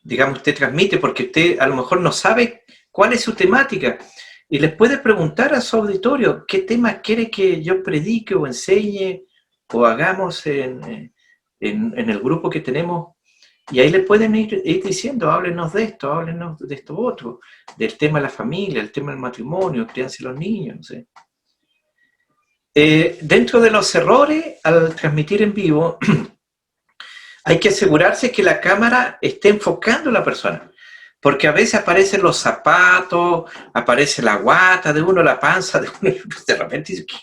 digamos, usted transmite, porque usted a lo mejor no sabe cuál es su temática, y les puede preguntar a su auditorio qué tema quiere que yo predique o enseñe o hagamos en el grupo que tenemos. Y ahí le pueden ir diciendo, háblenos de esto otro, del tema de la familia, el tema del matrimonio, crianza de los niños, no sé. Dentro de los errores, al transmitir en vivo, hay que asegurarse que la cámara esté enfocando a la persona. Porque a veces aparecen los zapatos, aparece la guata de uno, la panza de uno, y de repente dice, ¿qué?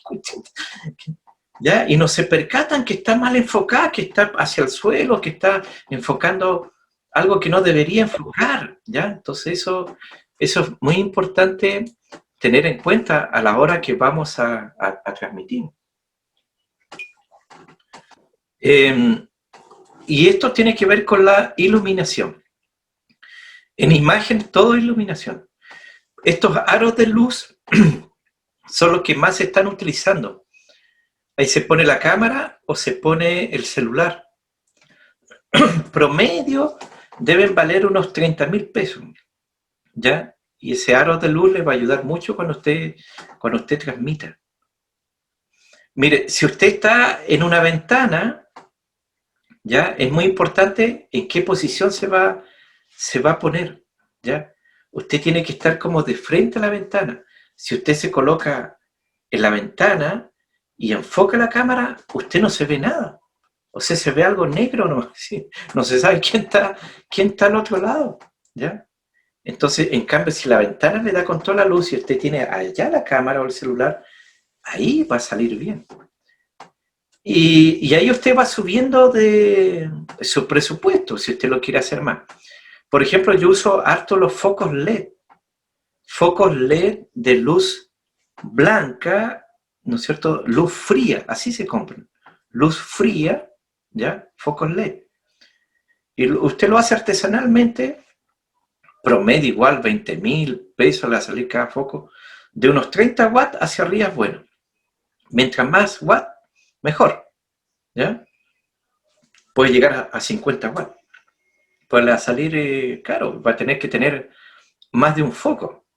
¿Ya? Y no se percatan que está mal enfocada, que está hacia el suelo, que está enfocando algo que no debería enfocar, ¿ya? Entonces eso es muy importante tener en cuenta a la hora que vamos a transmitir. Y esto tiene que ver con la iluminación. En imagen, todo es iluminación. Estos aros de luz son los que más se están utilizando. Ahí se pone la cámara o se pone el celular. Promedio deben valer unos 30.000 pesos, ¿ya? Y ese aro de luz le va a ayudar mucho cuando usted transmita. Mire, si usted está en una ventana, ¿ya? Es muy importante en qué posición se va a poner, ¿ya? Usted tiene que estar como de frente a la ventana. Si usted se coloca en la ventana y enfoca la cámara, usted no se ve nada. O sea, se ve algo negro, no, no se sabe quién está al otro lado, ¿ya? Entonces, en cambio, si la ventana le da con toda la luz y usted tiene allá la cámara o el celular, ahí va a salir bien. Y ahí usted va subiendo de su presupuesto, si usted lo quiere hacer más. Por ejemplo, yo uso harto los focos LED. Focos LED de luz blanca, ¿no es cierto? Luz fría, así se compran. Luz fría, ¿ya? Focos LED. Y usted lo hace artesanalmente, promedio igual, 20.000 pesos le va a salir cada foco. De unos 30 watts hacia arriba es bueno. Mientras más watts, mejor, ¿ya? Puede llegar a 50 watts. Pues le va a salir caro, va a tener que tener más de un foco.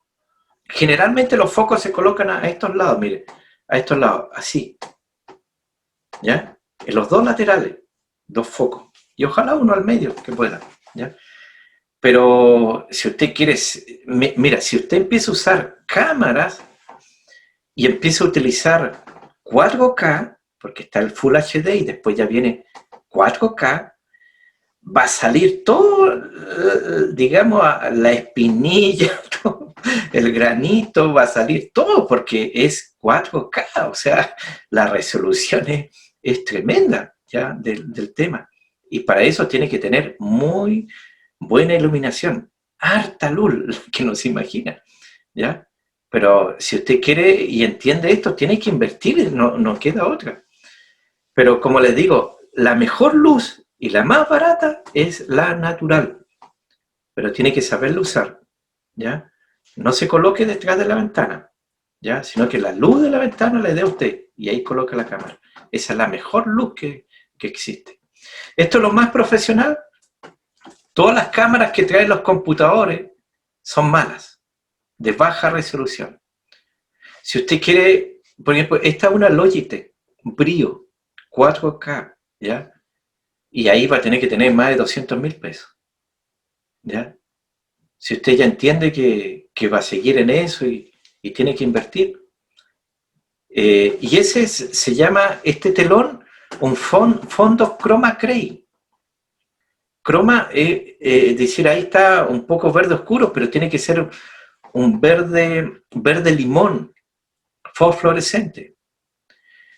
Generalmente los focos se colocan a estos lados, mire, a estos lados, así, ¿ya? En los dos laterales, dos focos. Y ojalá uno al medio, que pueda, ¿ya? Pero si usted quiere, mira, si usted empieza a usar cámaras y empieza a utilizar 4K, porque está el Full HD y después ya viene 4K, va a salir todo, digamos, la espinilla, todo, el granito, va a salir todo porque es 4K, o sea, la resolución es tremenda ya del tema. Y para eso tiene que tener muy buena iluminación, harta luz, que no se imagina, ¿ya? Pero si usted quiere y entiende esto, tiene que invertir, no queda otra. Pero como les digo, la mejor luz y la más barata es la natural, pero tiene que saberla usar, ¿ya? No se coloque detrás de la ventana, ¿ya? Sino que la luz de la ventana le dé a usted y ahí coloca la cámara. Esa es la mejor luz que existe. Esto es lo más profesional. Todas las cámaras que traen los computadores son malas, de baja resolución. Si usted quiere, por ejemplo, esta es una Logitech Brio 4K, ¿ya? Y ahí va a tener que tener más de 200.000 pesos, ¿ya? Si usted ya entiende que va a seguir en eso y tiene que invertir. Y ese se llama, este telón, un fondo Chroma Kray. Chroma, es decir, ahí está un poco verde oscuro, pero tiene que ser un verde limón, fosforescente.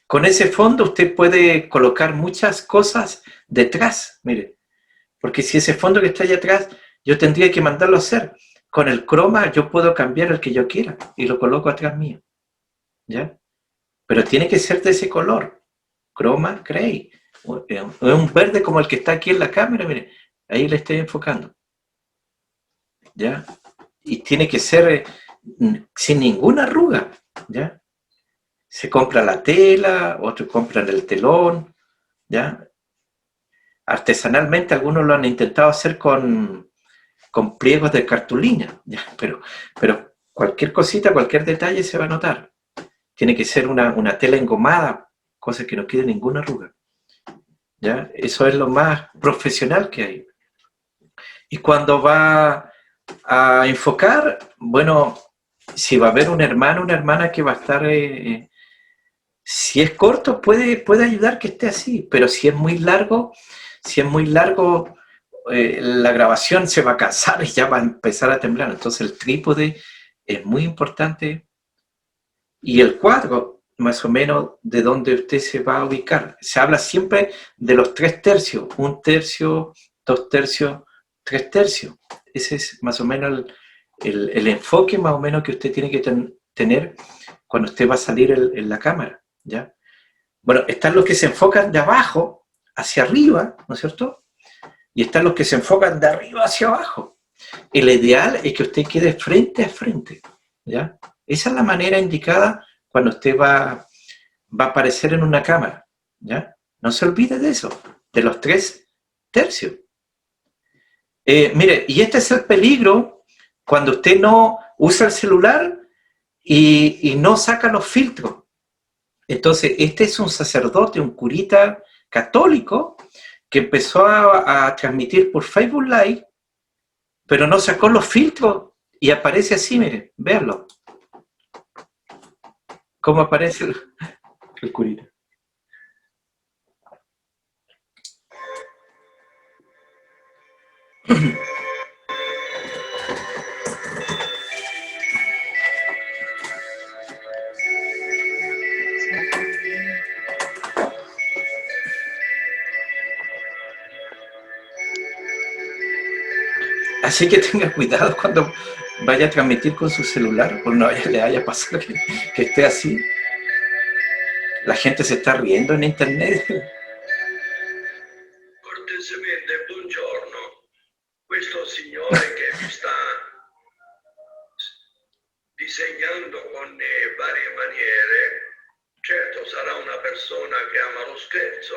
Con ese fondo usted puede colocar muchas cosas detrás, mire, porque si ese fondo que está allá atrás, yo tendría que mandarlo a hacer. Con el croma yo puedo cambiar el que yo quiera y lo coloco atrás mío, ¿ya? Pero tiene que ser de ese color, croma gray. Es un verde como el que está aquí en la cámara, mire, ahí le estoy enfocando, ¿ya? Y tiene que ser sin ninguna arruga, ¿ya? Se compra la tela, otros compran el telón, ¿ya? Artesanalmente algunos lo han intentado hacer con pliegos de cartulina, ¿ya? Pero cualquier cosita, cualquier detalle se va a notar. Tiene que ser una tela engomada, cosa que no quede ninguna arruga, ¿ya? Eso es lo más profesional que hay. Y cuando va a enfocar, bueno, si va a haber un hermano, una hermana que va a estar, si es corto puede ayudar que esté así, pero si es muy largo, la grabación se va a cansar y ya va a empezar a temblar. Entonces el trípode es muy importante y el cuadro, más o menos, de donde usted se va a ubicar. Se habla siempre de los 3/3, 1/3, 2/3, 3/3. Ese es más o menos el enfoque más o menos que usted tiene que tener cuando usted va a salir en la cámara, ¿ya? Bueno, están los que se enfocan de abajo hacia arriba, ¿no es cierto? Y están los que se enfocan de arriba hacia abajo. El ideal es que usted quede frente a frente, ¿ya? Esa es la manera indicada cuando usted va a aparecer en una cámara, ¿ya? No se olvide de eso, de los 3/3. Mire, y este es el peligro cuando usted no usa el celular y no saca los filtros. Entonces, este es un sacerdote, un curita católico que empezó a transmitir por Facebook Live, pero no sacó los filtros y aparece así, miren, véanlo. ¿Cómo aparece el curita? Así que tenga cuidado cuando vaya a transmitir con su celular, por no le vaya a pasar que esté así. La gente se está riendo en internet. Cortesemente, buongiorno. Questo signore che mi sta disegnando con varie maniere, certo sarà una persona che ama lo scherzo,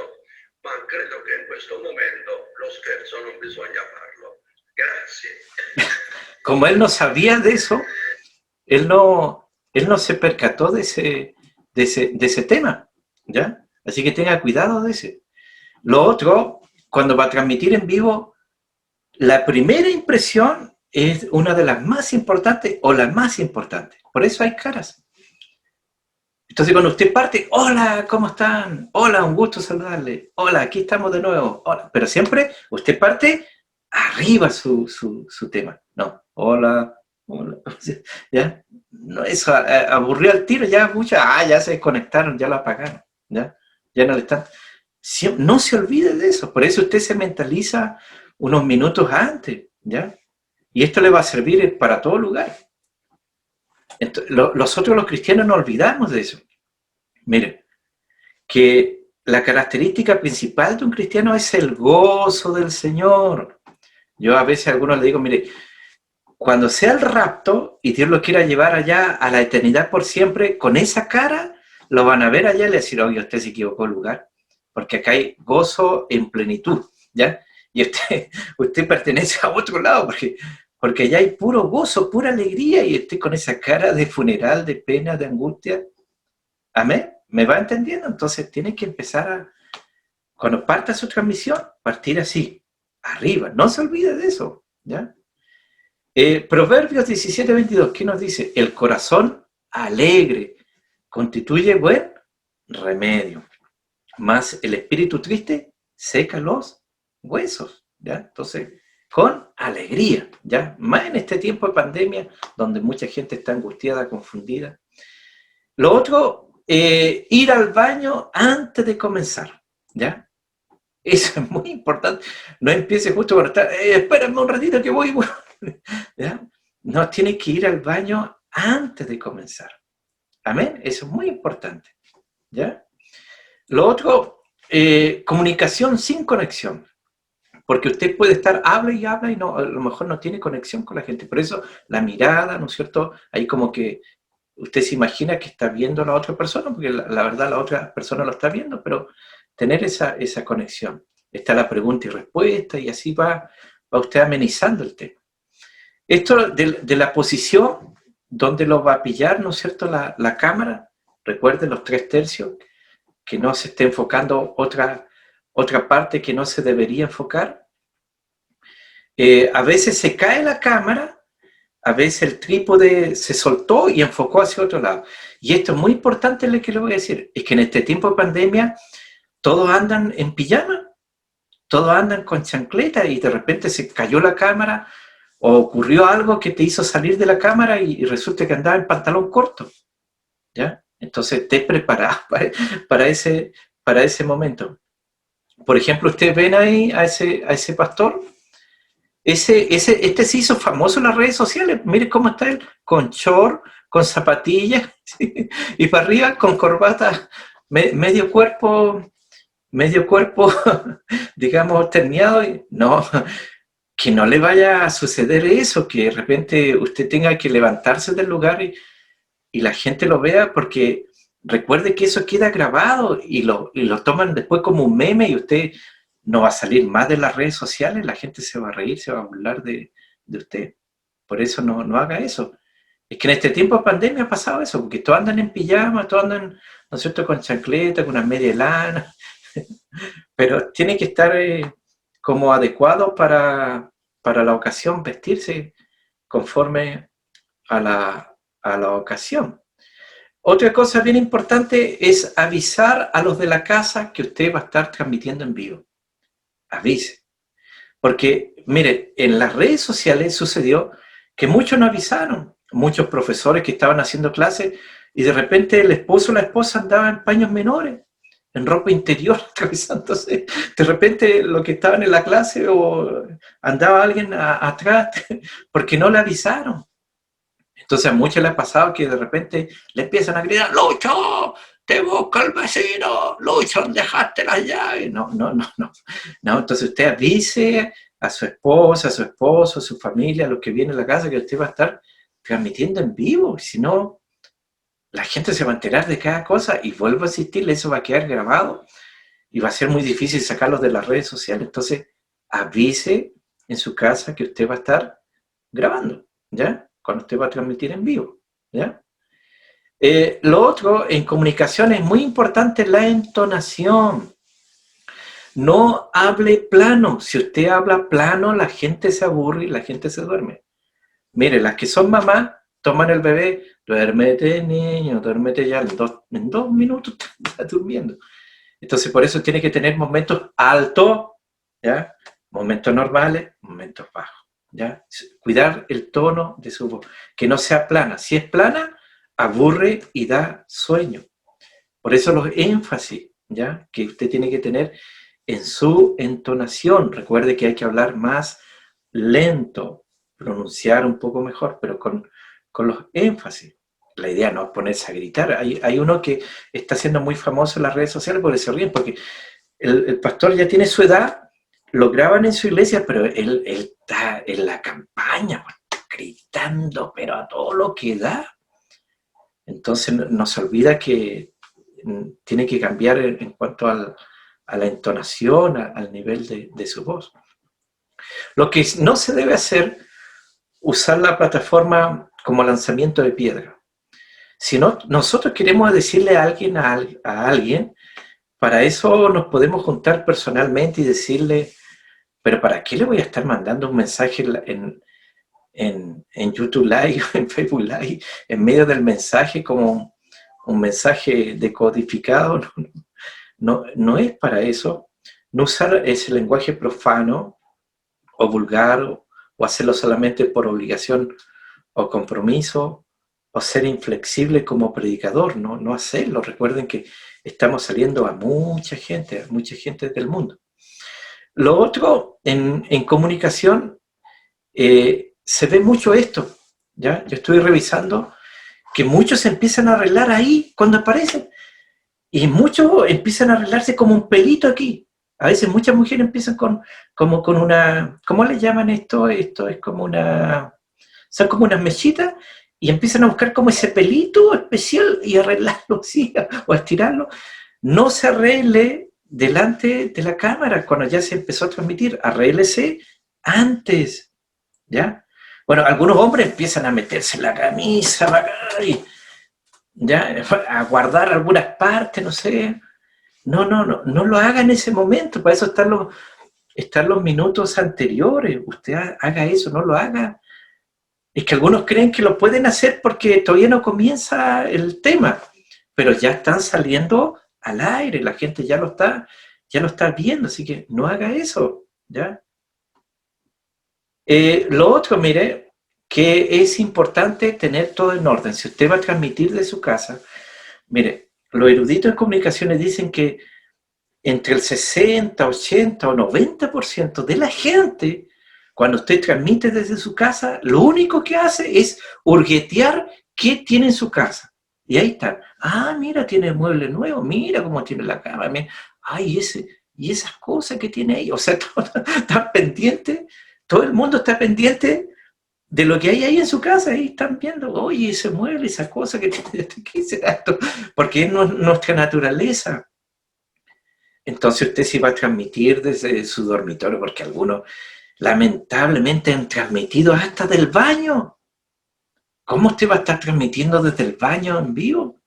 ma credo che in questo momento lo scherzo non bisogna farlo. Grazie. Como él no sabía de eso, él no se percató de ese tema, ¿ya? Así que tenga cuidado de ese. Lo otro, cuando va a transmitir en vivo, la primera impresión es una de las más importantes o la más importante. Por eso hay caras. Entonces cuando usted parte, hola, ¿cómo están? Hola, un gusto saludarle. Hola, aquí estamos de nuevo. Hola. Pero siempre usted parte arriba su tema. No, hola, hola. ¿Ya? No, eso aburrió al tiro, ya muchas, ya se desconectaron, ya lo apagaron. Ya no le están. No se olvide de eso. Por eso usted se mentaliza unos minutos antes, ¿ya? Y esto le va a servir para todo lugar. Entonces, nosotros los cristianos nos olvidamos de eso. Miren, que la característica principal de un cristiano es el gozo del Señor. Yo a veces a algunos le digo, mire, cuando sea el rapto y Dios lo quiera llevar allá a la eternidad por siempre, con esa cara lo van a ver allá y le decir, oye, usted se equivocó el lugar, porque acá hay gozo en plenitud, ¿ya? Y usted pertenece a otro lado, porque allá hay puro gozo, pura alegría, y usted con esa cara de funeral, de pena, de angustia. ¿Amén? ¿Me va entendiendo? Entonces tiene que empezar cuando parta su transmisión, partir así, arriba. No se olvide de eso, ¿ya? Proverbios 17:22, ¿qué nos dice? El corazón alegre constituye buen remedio, mas el espíritu triste seca los huesos, ¿ya? Entonces, con alegría, ¿ya? Más en este tiempo de pandemia, donde mucha gente está angustiada, confundida. Lo otro, ir al baño antes de comenzar, ¿ya? Eso es muy importante. No empiece justo cuando está, espérame un ratito que voy, ¿ya? No, tiene que ir al baño antes de comenzar. Amén, eso es muy importante, ¿ya? Lo otro, comunicación sin conexión. Porque usted puede estar, habla y no, a lo mejor no tiene conexión con la gente. Por eso la mirada, ¿no es cierto? Ahí como que usted se imagina que está viendo a la otra persona, porque la verdad la otra persona lo está viendo, pero tener esa conexión. Está la pregunta y respuesta y así va usted amenizando el tema. Esto de la posición donde lo va a pillar, ¿no es cierto? La cámara, recuerden los 3/3, que no se esté enfocando otra parte que no se debería enfocar. A veces se cae la cámara, a veces el trípode se soltó y enfocó hacia otro lado. Y esto es muy importante lo que le voy a decir, es que en este tiempo de pandemia todos andan en pijama, todos andan con chancleta y de repente se cayó la cámara o ocurrió algo que te hizo salir de la cámara y resulta que andaba en pantalón corto, ¿ya? Entonces esté preparado para ese momento. Por ejemplo, ustedes ven ahí a ese pastor. Este se hizo famoso en las redes sociales. Mire cómo está él, con short, con zapatillas, ¿sí? Y para arriba con corbata, medio cuerpo, digamos, terneado. No, que no le vaya a suceder eso, que de repente usted tenga que levantarse del lugar y la gente lo vea, porque recuerde que eso queda grabado y lo toman después como un meme y usted no va a salir más de las redes sociales, la gente se va a reír, se va a burlar de usted. Por eso no haga eso. Es que en este tiempo de pandemia ha pasado eso, porque todos andan en pijama, todos andan, ¿no es cierto?, con chancleta, con una media lana, pero tiene que estar como adecuado para la ocasión, vestirse conforme a la ocasión. Otra cosa bien importante es avisar a los de la casa que usted va a estar transmitiendo en vivo. Avise. Porque, mire, en las redes sociales sucedió que muchos no avisaron. Muchos profesores que estaban haciendo clases y de repente el esposo o la esposa andaba en paños menores, en ropa interior, avisándose. De repente lo que estaban en la clase o andaba alguien atrás porque no le avisaron. Entonces a muchos les ha pasado que de repente le empiezan a gritar: ¡Lucho! ¡Te busca el vecino! ¡Lucho! ¿Dejaste las llaves? No. Entonces usted avise a su esposa, a su esposo, a su familia, a los que vienen a la casa, que usted va a estar transmitiendo en vivo. Si no, la gente se va a enterar de cada cosa y vuelvo a insistirle, eso va a quedar grabado y va a ser muy difícil sacarlos de las redes sociales. Entonces avise en su casa que usted va a estar grabando, ¿ya? Cuando usted va a transmitir en vivo, ¿ya? Lo otro, en comunicación es muy importante la entonación. No hable plano. Si usted habla plano, la gente se aburre y la gente se duerme. Mire, las que son mamás, toman el bebé, duérmete niño, duérmete ya, en dos minutos está durmiendo. Entonces por eso tiene que tener momentos altos, ¿ya? Momentos normales, momentos bajos. ¿Ya? Cuidar el tono de su voz, que no sea plana. Si es plana, aburre y da sueño. Por eso los énfasis, ¿ya?, que usted tiene que tener en su entonación. Recuerde que hay que hablar más lento, pronunciar un poco mejor, pero con los énfasis. La idea no es ponerse a gritar. Hay uno que está siendo muy famoso en las redes sociales porque se ríen, porque el pastor ya tiene su edad, lo graban en su iglesia, pero él está en la campaña, gritando, pero a todo lo que da. Entonces nos olvida que tiene que cambiar en cuanto a la entonación, al nivel de su voz. Lo que no se debe hacer, usar la plataforma como lanzamiento de piedra. Si no, nosotros queremos decirle a alguien, para eso nos podemos juntar personalmente y decirle: pero ¿para qué le voy a estar mandando un mensaje en YouTube Live, en Facebook Live, en medio del mensaje como un mensaje decodificado? No es para eso. No usar ese lenguaje profano o vulgar o hacerlo solamente por obligación o compromiso, o ser inflexible como predicador, no hacerlo. Recuerden que estamos saliendo a mucha gente del mundo. Lo otro, en comunicación, se ve mucho esto, ¿ya? Yo estoy revisando que muchos se empiezan a arreglar ahí cuando aparecen. Y muchos empiezan a arreglarse como un pelito aquí. A veces muchas mujeres empiezan como con una, ¿cómo le llaman esto? Esto es como una, son como unas mechitas y empiezan a buscar como ese pelito especial y arreglarlo así o estirarlo. No se arregle delante de la cámara cuando ya se empezó a transmitir, arréglese antes, ¿ya? Bueno, algunos hombres empiezan a meterse en la camisa, y, ¿ya? A guardar algunas partes, no sé. No lo haga en ese momento, para eso están los minutos anteriores. Usted haga eso, no lo haga. Es que algunos creen que lo pueden hacer porque todavía no comienza el tema, pero ya están saliendo al aire, la gente ya lo está viendo, así que no haga eso, ¿ya? Lo otro, mire, que es importante tener todo en orden. Si usted va a transmitir de su casa, mire, los eruditos en comunicaciones dicen que entre el 60, 80 o 90% de la gente, cuando usted transmite desde su casa, lo único que hace es hurguetear qué tiene en su casa. Y ahí está. Ah, mira, tiene mueble nuevo, mira cómo tiene la cama, mira. Ay, y esas cosas que tiene ahí. O sea, está pendiente, todo el mundo está pendiente de lo que hay ahí en su casa. Ahí están viendo, oye, ese mueble, esa cosa que tiene, ¿qué será esto? Porque es nuestra naturaleza. Entonces usted sí va a transmitir desde su dormitorio, porque algunos lamentablemente han transmitido hasta del baño. ¿Cómo usted va a estar transmitiendo desde el baño en vivo?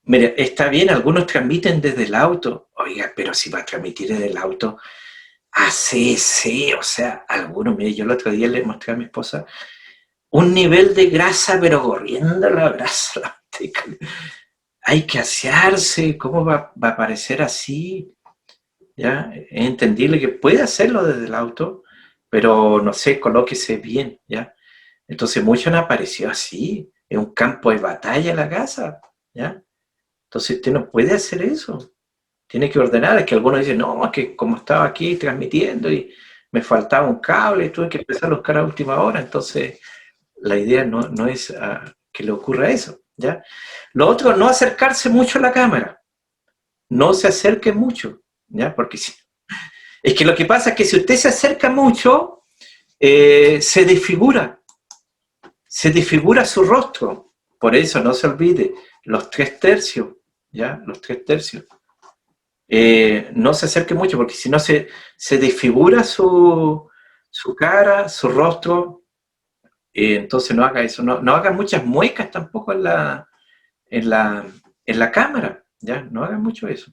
Mire, está bien, algunos transmiten desde el auto. Oiga, pero si va a transmitir desde el auto, ACC, o sea, algunos, mire, yo el otro día le mostré a mi esposa un nivel de grasa, pero corriendo la grasa, la manteca. Hay que asearse, ¿cómo va a aparecer así? ¿Ya? Es entendible que puede hacerlo desde el auto, pero no sé, colóquese bien, ¿ya? Entonces mucho no apareció así, es un campo de batalla la casa, ¿ya? Entonces usted no puede hacer eso, tiene que ordenar. Es que algunos dicen, no, es que como estaba aquí transmitiendo y me faltaba un cable, tuve que empezar a buscar a última hora, entonces la idea no es que le ocurra eso, ¿ya? Lo otro, no acercarse mucho a la cámara, no se acerque mucho, ¿ya? Porque si, es que lo que pasa es que si usted se acerca mucho, se desfigura su rostro. Por eso no se olvide, los 3/3, ¿ya? Los 3/3. No se acerque mucho porque si no se desfigura su cara, su rostro. Entonces no haga eso, no haga muchas muecas tampoco en la cámara, ¿ya? No haga mucho eso.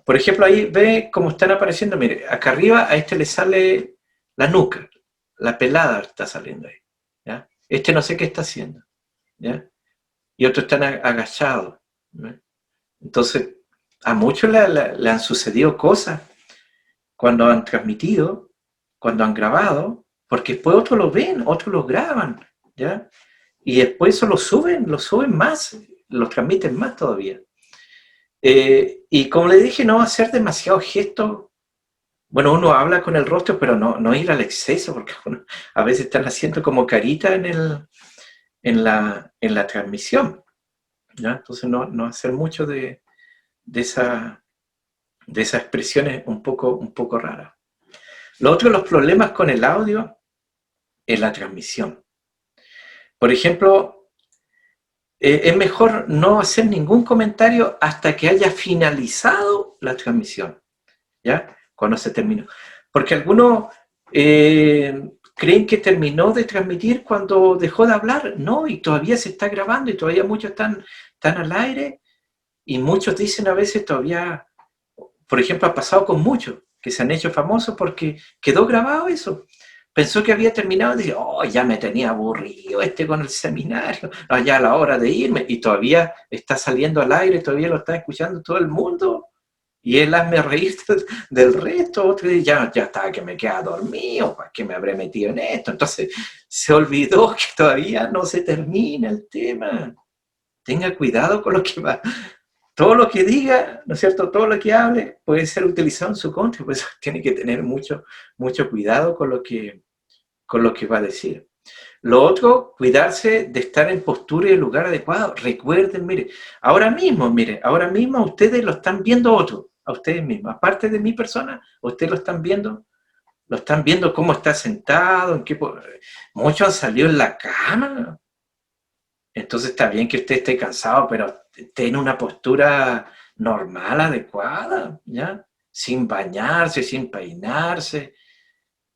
Por ejemplo, ahí ve cómo están apareciendo, mire, acá arriba a este le sale la nuca, la pelada está saliendo ahí, ¿ya? Este no sé qué está haciendo, ¿ya? Y otros están agachados, ¿ya? Entonces, a muchos le han sucedido cosas cuando han transmitido, cuando han grabado, porque después otros lo ven, otros lo graban, ¿ya? Y después eso lo suben más, lo transmiten más todavía. Y como le dije, no hacer demasiados gestos. Bueno, uno habla con el rostro, pero no ir al exceso, porque a veces están haciendo como carita en la transmisión, ¿ya? Entonces no hacer mucho de esas expresiones un poco raras. Lo otro, los problemas con el audio en la transmisión. Por ejemplo, es mejor no hacer ningún comentario hasta que haya finalizado la transmisión, ¿ya? Cuando se terminó. Porque algunos creen que terminó de transmitir cuando dejó de hablar. No, y todavía se está grabando y todavía muchos están al aire y muchos dicen a veces todavía, por ejemplo, ha pasado con muchos que se han hecho famosos porque quedó grabado eso. Pensó que había terminado y dice, oh, ya me tenía aburrido con el seminario, no, ya a la hora de irme, y todavía está saliendo al aire, todavía lo está escuchando todo el mundo, y él hazme reír del resto, otro día ya estaba que me quedaba dormido, ¿para qué me habré metido en esto? Entonces se olvidó que todavía no se termina el tema. Tenga cuidado con lo que va. Todo lo que diga, ¿no es cierto? Todo lo que hable puede ser utilizado en su contra, pues tiene que tener mucho cuidado con lo que va a decir. Lo otro, cuidarse de estar en postura y en lugar adecuado. Recuerden, mire, ahora mismo ustedes lo están viendo otro, a ustedes mismos. Aparte de mi persona, ustedes lo están viendo cómo está sentado, muchos han salido en la cama. Entonces está bien que usted esté cansado, pero esté en una postura normal, adecuada, ¿ya? Sin bañarse, sin peinarse.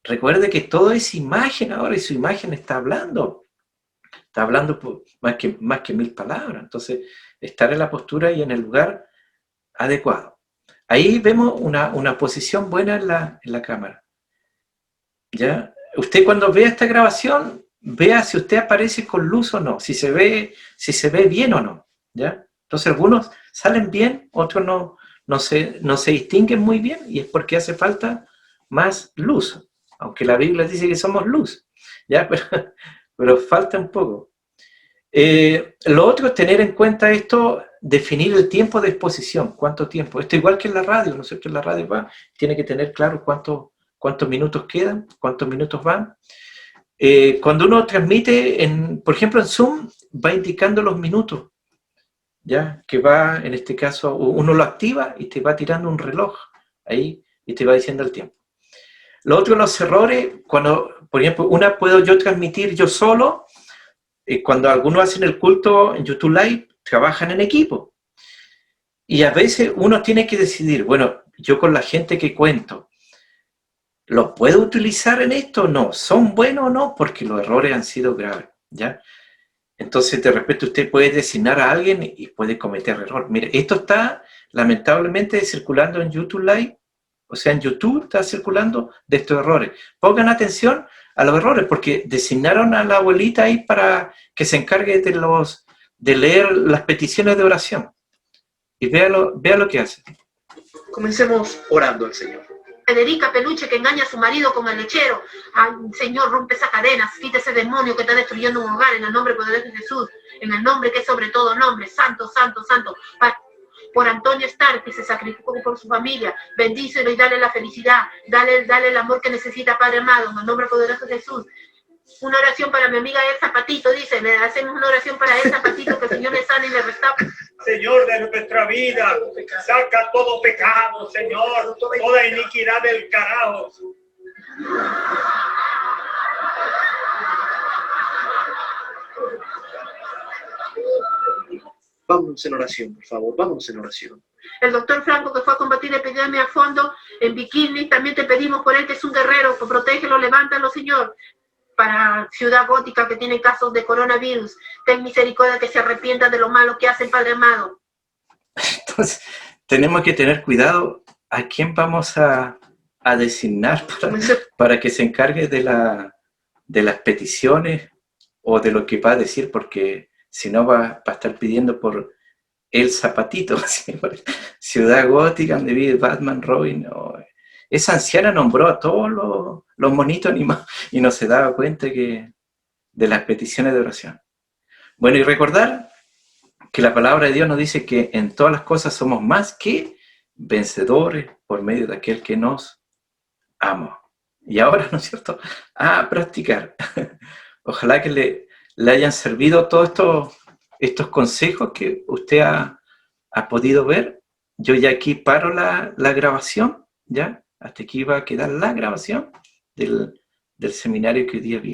Recuerde que todo es imagen ahora y su imagen está hablando más que 1000 palabras. Entonces, estar en la postura y en el lugar adecuado. Ahí vemos una posición buena en la cámara. ¿Ya? Usted cuando vea esta grabación, vea si usted aparece con luz o no, si se ve bien o no. ¿Ya? Entonces, algunos salen bien, otros no se distinguen muy bien y es porque hace falta más luz. Aunque la Biblia dice que somos luz, ¿ya? Pero falta un poco. Lo otro es tener en cuenta esto, definir el tiempo de exposición, cuánto tiempo. Esto igual que en la radio, ¿no es cierto? En la radio tiene que tener claro cuántos minutos quedan, cuántos minutos van. Cuando uno transmite, por ejemplo en Zoom, va indicando los minutos, ¿ya? Que va, en este caso, uno lo activa y te va tirando un reloj ahí y te va diciendo el tiempo. Lo otro, los errores, cuando, por ejemplo, puedo yo transmitir yo solo, cuando algunos hacen el culto en YouTube Live, trabajan en equipo. Y a veces uno tiene que decidir, bueno, yo con la gente que cuento, ¿los puedo utilizar en esto? No. ¿Son buenos o no? Porque los errores han sido graves, ¿ya? Entonces, de repente usted puede designar a alguien y puede cometer error. Mire, esto está lamentablemente circulando en YouTube Live. O sea, en YouTube está circulando de estos errores. Pongan atención a los errores, porque designaron a la abuelita ahí para que se encargue de leer las peticiones de oración. Y vea lo que hace. Comencemos orando al Señor. Federica Peluche, que engaña a su marido con el lechero. Ay, Señor, rompe esas cadenas, quita ese demonio que está destruyendo un hogar en el nombre poderoso de Jesús, en el nombre que es sobre todo nombre, santo, santo, santo. Por Antonio Starr, que se sacrificó por su familia, bendícelo y dale la felicidad, dale el amor que necesita, Padre amado, en el nombre poderoso de Jesús. Una oración para mi amiga El Zapatito, dice, le hacemos una oración para El Zapatito, que el Señor le sane y le restaure. Señor, de nuestra vida, saca todo pecado, Señor, toda iniquidad del carajo. Vámonos en oración, por favor, vámonos en oración. El doctor Franco, que fue a combatir la epidemia a fondo en bikini, también te pedimos por él, que es un guerrero, que protégelo, levántalo, Señor. Para Ciudad Gótica, que tiene casos de coronavirus, ten misericordia, que se arrepientan de lo malo que hacen, Padre amado. Entonces, tenemos que tener cuidado a quién vamos a designar para que se encargue de las peticiones o de lo que va a decir, porque si no va a estar pidiendo por El Zapatito, Ciudad Gótica, donde vive Batman, Robin. Esa anciana nombró a todos los monitos animados y no se daba cuenta de las peticiones de oración. Bueno, y recordar que la palabra de Dios nos dice que en todas las cosas somos más que vencedores por medio de aquel que nos ama. Y ahora, ¿no es cierto?, a practicar. Ojalá que le hayan servido todos estos consejos que usted ha podido ver. Yo ya aquí paro la grabación, ¿ya? Hasta aquí va a quedar la grabación del seminario que hoy día vi.